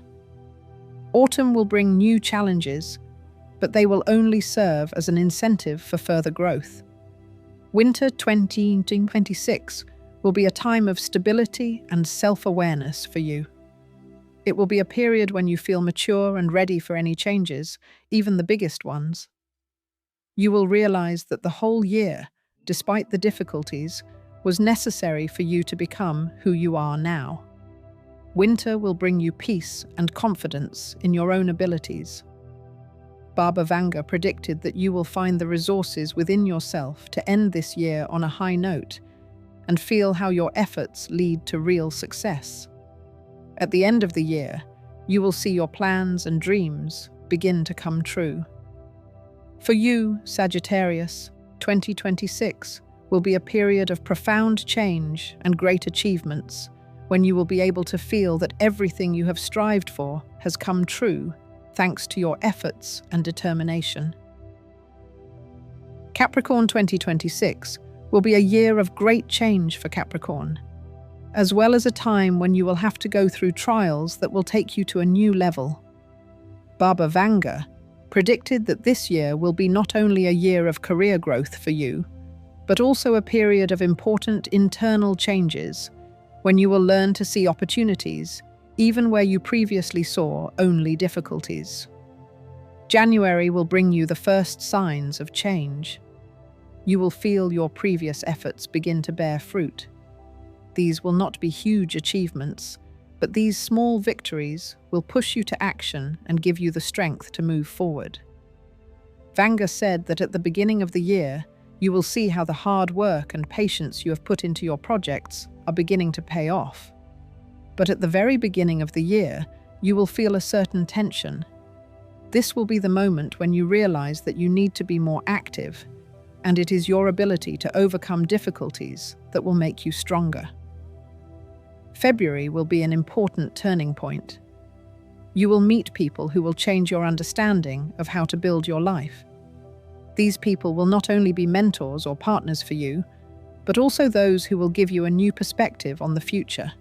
Autumn will bring new challenges, but they will only serve as an incentive for further growth. Winter 2026 will be a time of stability and self-awareness for you. It will be a period when you feel mature and ready for any changes, even the biggest ones. You will realize that the whole year, despite the difficulties, was necessary for you to become who you are now. Winter will bring you peace and confidence in your own abilities. Baba Vanga predicted that you will find the resources within yourself to end this year on a high note and feel how your efforts lead to real success. At the end of the year, you will see your plans and dreams begin to come true. For you, Sagittarius, 2026 will be a period of profound change and great achievements, when you will be able to feel that everything you have strived for has come true thanks to your efforts and determination. Capricorn 2026 will be a year of great change for Capricorn, as well as a time when you will have to go through trials that will take you to a new level. Baba Vanga predicted that this year will be not only a year of career growth for you, but also a period of important internal changes, when you will learn to see opportunities, even where you previously saw only difficulties. January will bring you the first signs of change. You will feel your previous efforts begin to bear fruit. These will not be huge achievements, but these small victories will push you to action and give you the strength to move forward. Vanga said that at the beginning of the year, you will see how the hard work and patience you have put into your projects are beginning to pay off. But at the very beginning of the year, you will feel a certain tension. This will be the moment when you realize that you need to be more active, and it is your ability to overcome difficulties that will make you stronger. February will be an important turning point. You will meet people who will change your understanding of how to build your life. These people will not only be mentors or partners for you, but also those who will give you a new perspective on the future.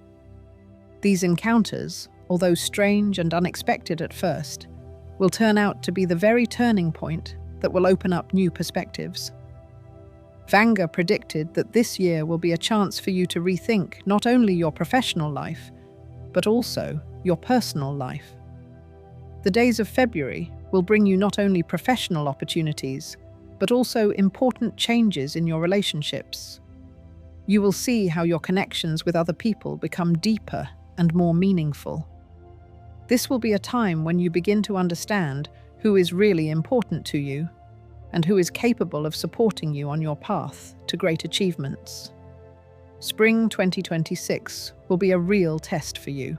These encounters, although strange and unexpected at first, will turn out to be the very turning point that will open up new perspectives. Vanga predicted that this year will be a chance for you to rethink not only your professional life, but also your personal life. The days of February will bring you not only professional opportunities, but also important changes in your relationships. You will see how your connections with other people become deeper and more meaningful. This will be a time when you begin to understand who is really important to you and who is capable of supporting you on your path to great achievements. Spring 2026 will be a real test for you.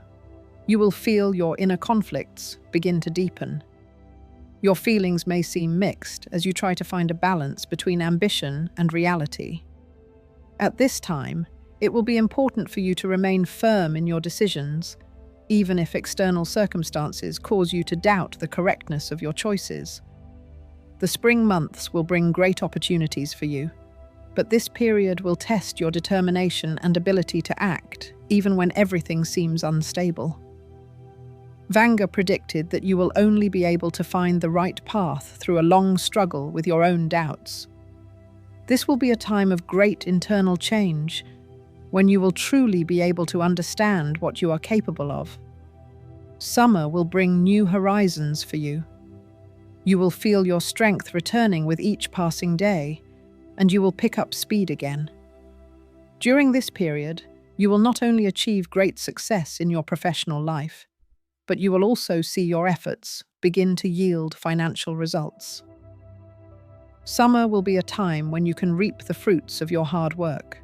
You will feel your inner conflicts begin to deepen. Your feelings may seem mixed as you try to find a balance between ambition and reality. At this time, it will be important for you to remain firm in your decisions, even if external circumstances cause you to doubt the correctness of your choices. The spring months will bring great opportunities for you, but this period will test your determination and ability to act, even when everything seems unstable. Vanga predicted that you will only be able to find the right path through a long struggle with your own doubts. This will be a time of great internal change, when you will truly be able to understand what you are capable of. Summer will bring new horizons for you. You will feel your strength returning with each passing day, and you will pick up speed again. During this period, You will not only achieve great success in your professional life, but you will also see your efforts begin to yield financial results. Summer will be a time when you can reap the fruits of your hard work.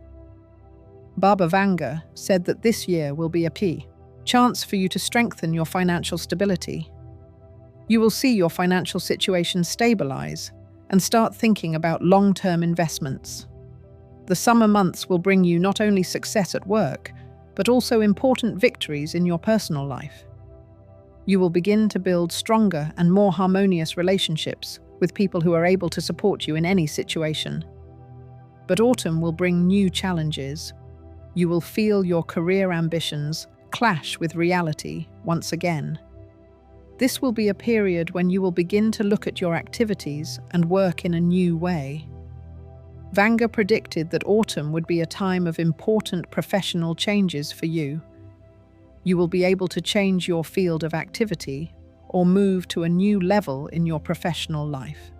Baba Vanga said that this year will be a chance for you to strengthen your financial stability. You will see your financial situation stabilize and start thinking about long-term investments. The summer months will bring you not only success at work, but also important victories in your personal life. You will begin to build stronger and more harmonious relationships with people who are able to support you in any situation. But autumn will bring new challenges. You will feel your career ambitions clash with reality once again. This will be a period when you will begin to look at your activities and work in a new way. Vanga predicted that autumn would be a time of important professional changes for you. You will be able to change your field of activity or move to a new level in your professional life.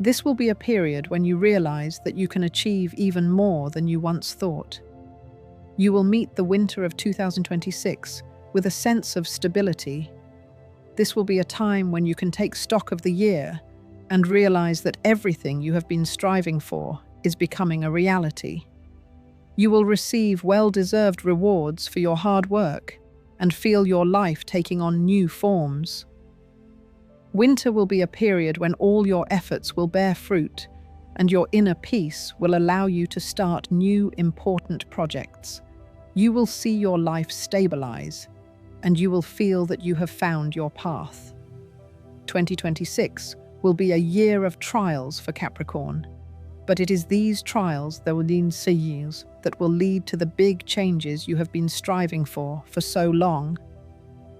This will be a period when you realize that you can achieve even more than you once thought. You will meet the winter of 2026 with a sense of stability. This will be a time when you can take stock of the year and realize that everything you have been striving for is becoming a reality. You will receive well-deserved rewards for your hard work and feel your life taking on new forms. Winter will be a period when all your efforts will bear fruit and your inner peace will allow you to start new important projects. You will see your life stabilize and you will feel that you have found your path. 2026 will be a year of trials for Capricorn, but it is these trials that will lead to the big changes you have been striving for so long.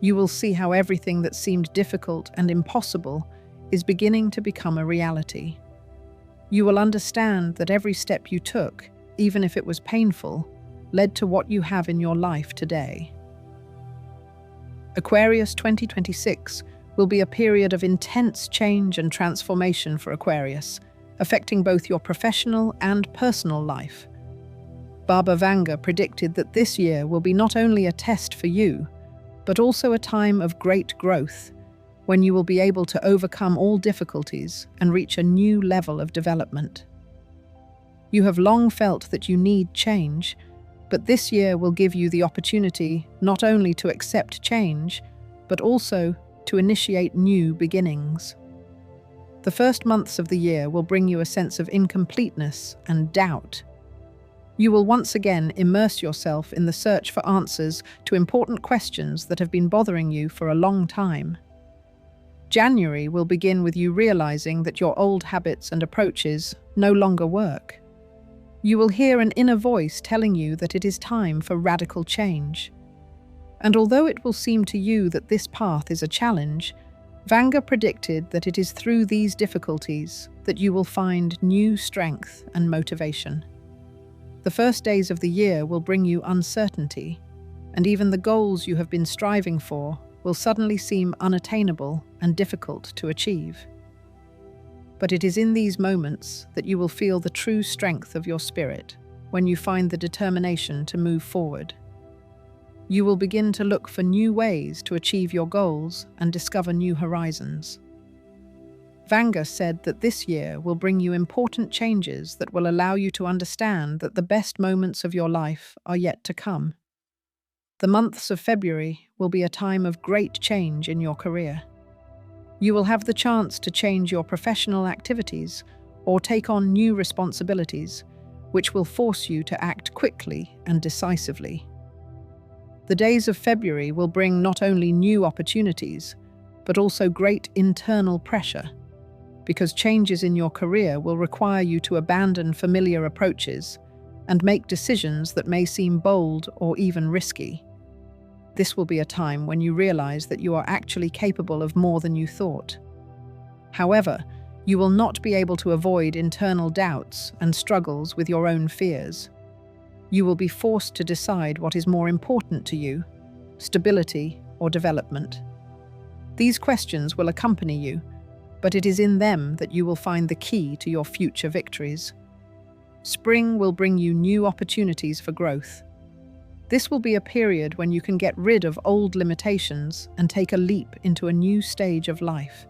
You will see how everything that seemed difficult and impossible is beginning to become a reality. You will understand that every step you took, even if it was painful, led to what you have in your life today. Aquarius 2026 will be a period of intense change and transformation for Aquarius, affecting both your professional and personal life. Baba Vanga predicted that this year will be not only a test for you, but also a time of great growth, when you will be able to overcome all difficulties and reach a new level of development. You have long felt that you need change, but this year will give you the opportunity not only to accept change, but also to initiate new beginnings. The first months of the year will bring you a sense of incompleteness and doubt. You will once again immerse yourself in the search for answers to important questions that have been bothering you for a long time. January will begin with you realizing that your old habits and approaches no longer work. You will hear an inner voice telling you that it is time for radical change. And although it will seem to you that this path is a challenge, Vanga predicted that it is through these difficulties that you will find new strength and motivation. The first days of the year will bring you uncertainty, and even the goals you have been striving for will suddenly seem unattainable and difficult to achieve. But it is in these moments that you will feel the true strength of your spirit, when you find the determination to move forward. You will begin to look for new ways to achieve your goals and discover new horizons. Vanga said that this year will bring you important changes that will allow you to understand that the best moments of your life are yet to come. The months of February will be a time of great change in your career. You will have the chance to change your professional activities or take on new responsibilities, which will force you to act quickly and decisively. The days of February will bring not only new opportunities, but also great internal pressure, because changes in your career will require you to abandon familiar approaches and make decisions that may seem bold or even risky. This will be a time when you realize that you are actually capable of more than you thought. However, you will not be able to avoid internal doubts and struggles with your own fears. You will be forced to decide what is more important to you, stability or development. These questions will accompany you, but it is in them that you will find the key to your future victories. Spring will bring you new opportunities for growth. This will be a period when you can get rid of old limitations and take a leap into a new stage of life.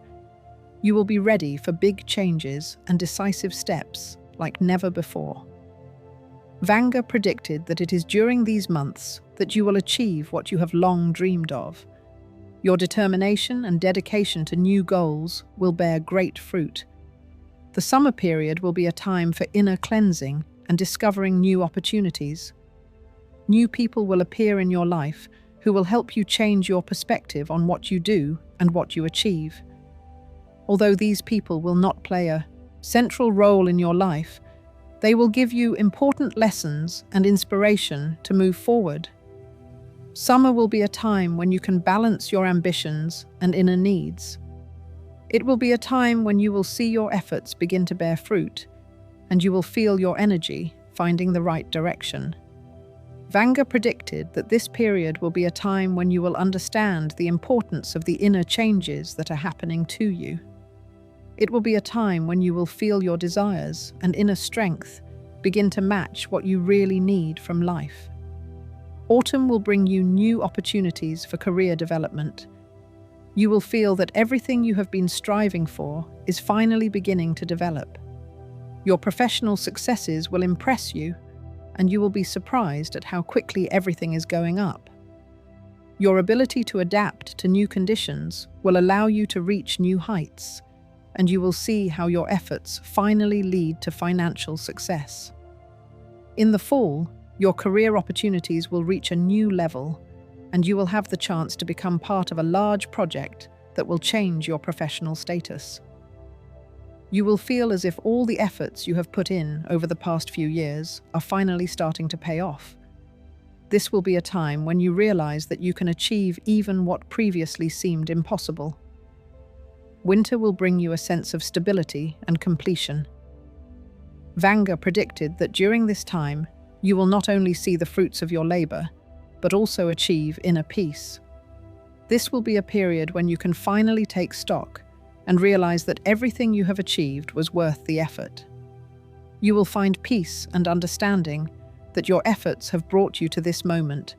You will be ready for big changes and decisive steps like never before. Vanga predicted that it is during these months that you will achieve what you have long dreamed of. Your determination and dedication to new goals will bear great fruit. The summer period will be a time for inner cleansing and discovering new opportunities. New people will appear in your life who will help you change your perspective on what you do and what you achieve. Although these people will not play a central role in your life, they will give you important lessons and inspiration to move forward. Summer will be a time when you can balance your ambitions and inner needs. It will be a time when you will see your efforts begin to bear fruit, and you will feel your energy finding the right direction. Vanga predicted that this period will be a time when you will understand the importance of the inner changes that are happening to you. It will be a time when you will feel your desires and inner strength begin to match what you really need from life. Autumn will bring you new opportunities for career development. You will feel that everything you have been striving for is finally beginning to develop. Your professional successes will impress you, and you will be surprised at how quickly everything is going up. Your ability to adapt to new conditions will allow you to reach new heights, and you will see how your efforts finally lead to financial success. In the fall, your career opportunities will reach a new level, and you will have the chance to become part of a large project that will change your professional status. You will feel as if all the efforts you have put in over the past few years are finally starting to pay off. This will be a time when you realize that you can achieve even what previously seemed impossible. Winter will bring you a sense of stability and completion. Vanga predicted that during this time, you will not only see the fruits of your labor, but also achieve inner peace. This will be a period when you can finally take stock and realize that everything you have achieved was worth the effort. You will find peace and understanding that your efforts have brought you to this moment,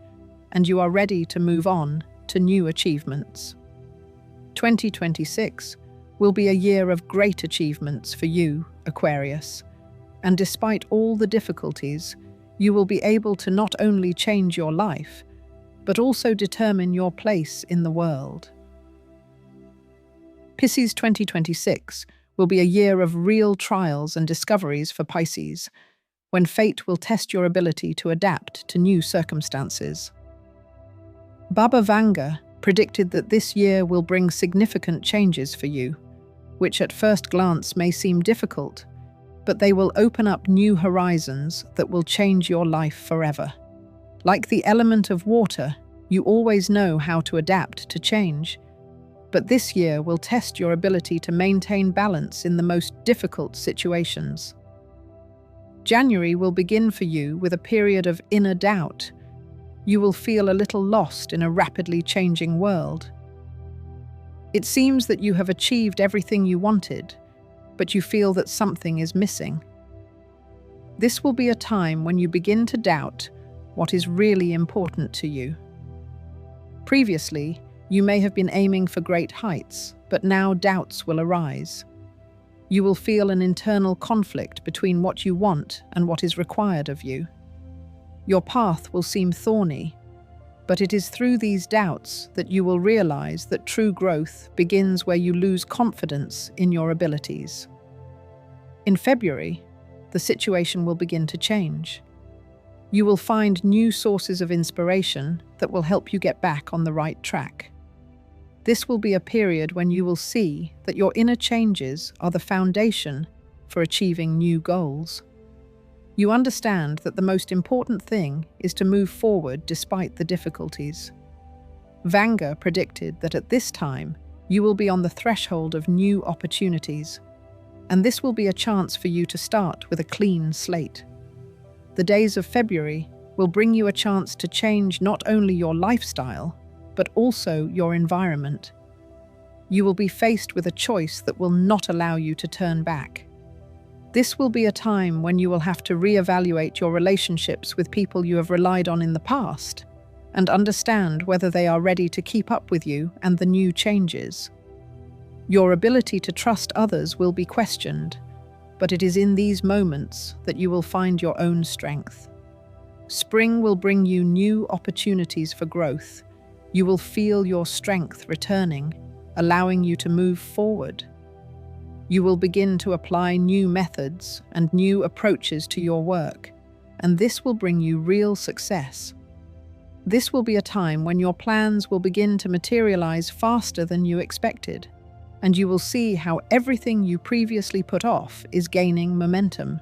and you are ready to move on to new achievements. 2026 will be a year of great achievements for you, Aquarius, and despite all the difficulties, you will be able to not only change your life, but also determine your place in the world. Pisces 2026 will be a year of real trials and discoveries for Pisces, when fate will test your ability to adapt to new circumstances. Baba Vanga predicted that this year will bring significant changes for you, which at first glance may seem difficult, but they will open up new horizons that will change your life forever. Like the element of water, you always know how to adapt to change, but this year will test your ability to maintain balance in the most difficult situations. January will begin for you with a period of inner doubt. You will feel a little lost in a rapidly changing world. It seems that you have achieved everything you wanted, but you feel that something is missing. This will be a time when you begin to doubt what is really important to you. Previously, you may have been aiming for great heights, but now doubts will arise. You will feel an internal conflict between what you want and what is required of you. Your path will seem thorny, but it is through these doubts that you will realize that true growth begins where you lose confidence in your abilities. In February, the situation will begin to change. You will find new sources of inspiration that will help you get back on the right track. This will be a period when you will see that your inner changes are the foundation for achieving new goals. You understand that the most important thing is to move forward despite the difficulties. Vanga predicted that at this time, you will be on the threshold of new opportunities, and this will be a chance for you to start with a clean slate. The days of February will bring you a chance to change not only your lifestyle, but also your environment. You will be faced with a choice that will not allow you to turn back. This will be a time when you will have to reevaluate your relationships with people you have relied on in the past and understand whether they are ready to keep up with you and the new changes. Your ability to trust others will be questioned, but it is in these moments that you will find your own strength. Spring will bring you new opportunities for growth. You will feel your strength returning, allowing you to move forward. You will begin to apply new methods and new approaches to your work, and this will bring you real success. This will be a time when your plans will begin to materialize faster than you expected, and you will see how everything you previously put off is gaining momentum.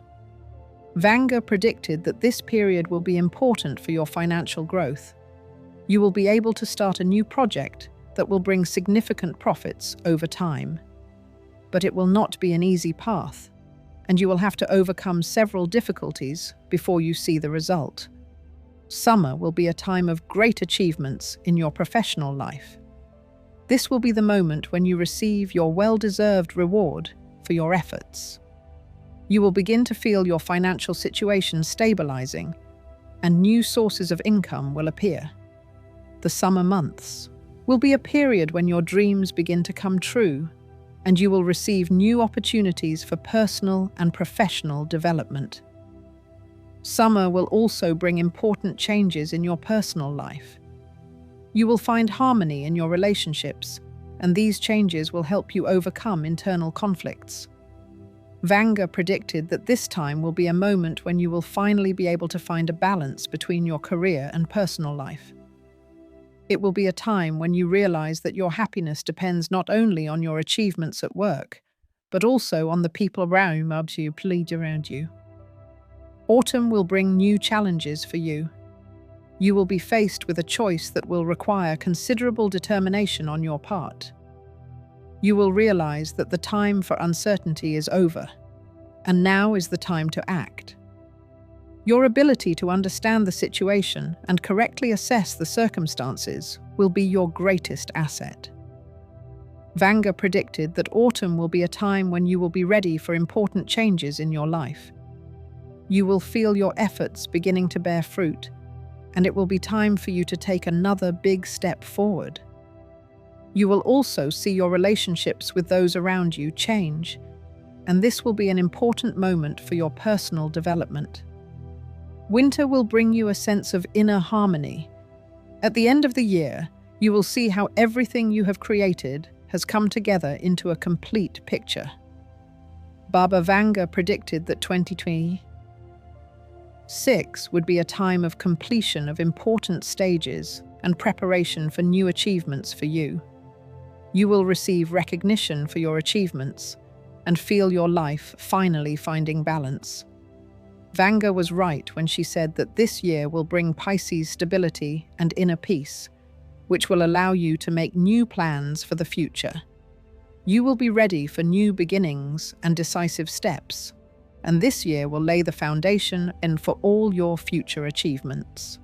Vanga predicted that this period will be important for your financial growth. You will be able to start a new project that will bring significant profits over time. But it will not be an easy path, and you will have to overcome several difficulties before you see the result. Summer will be a time of great achievements in your professional life. This will be the moment when you receive your well-deserved reward for your efforts. You will begin to feel your financial situation stabilizing, and new sources of income will appear. The summer months will be a period when your dreams begin to come true, and you will receive new opportunities for personal and professional development. Summer will also bring important changes in your personal life. You will find harmony in your relationships, and these changes will help you overcome internal conflicts. Vanga predicted that this time will be a moment when you will finally be able to find a balance between your career and personal life. It will be a time when you realize that your happiness depends not only on your achievements at work, but also on the people around you. Autumn will bring new challenges for you. You will be faced with a choice that will require considerable determination on your part. You will realize that the time for uncertainty is over, and now is the time to act. Your ability to understand the situation and correctly assess the circumstances will be your greatest asset. Vanga predicted that autumn will be a time when you will be ready for important changes in your life. You will feel your efforts beginning to bear fruit, and it will be time for you to take another big step forward. You will also see your relationships with those around you change, and this will be an important moment for your personal development. Winter will bring you a sense of inner harmony. At the end of the year, you will see how everything you have created has come together into a complete picture. Baba Vanga predicted that 2026 would be a time of completion of important stages and preparation for new achievements for you. You will receive recognition for your achievements and feel your life finally finding balance. Vanga was right when she said that this year will bring Pisces stability and inner peace, which will allow you to make new plans for the future. You will be ready for new beginnings and decisive steps, and this year will lay the foundation for all your future achievements.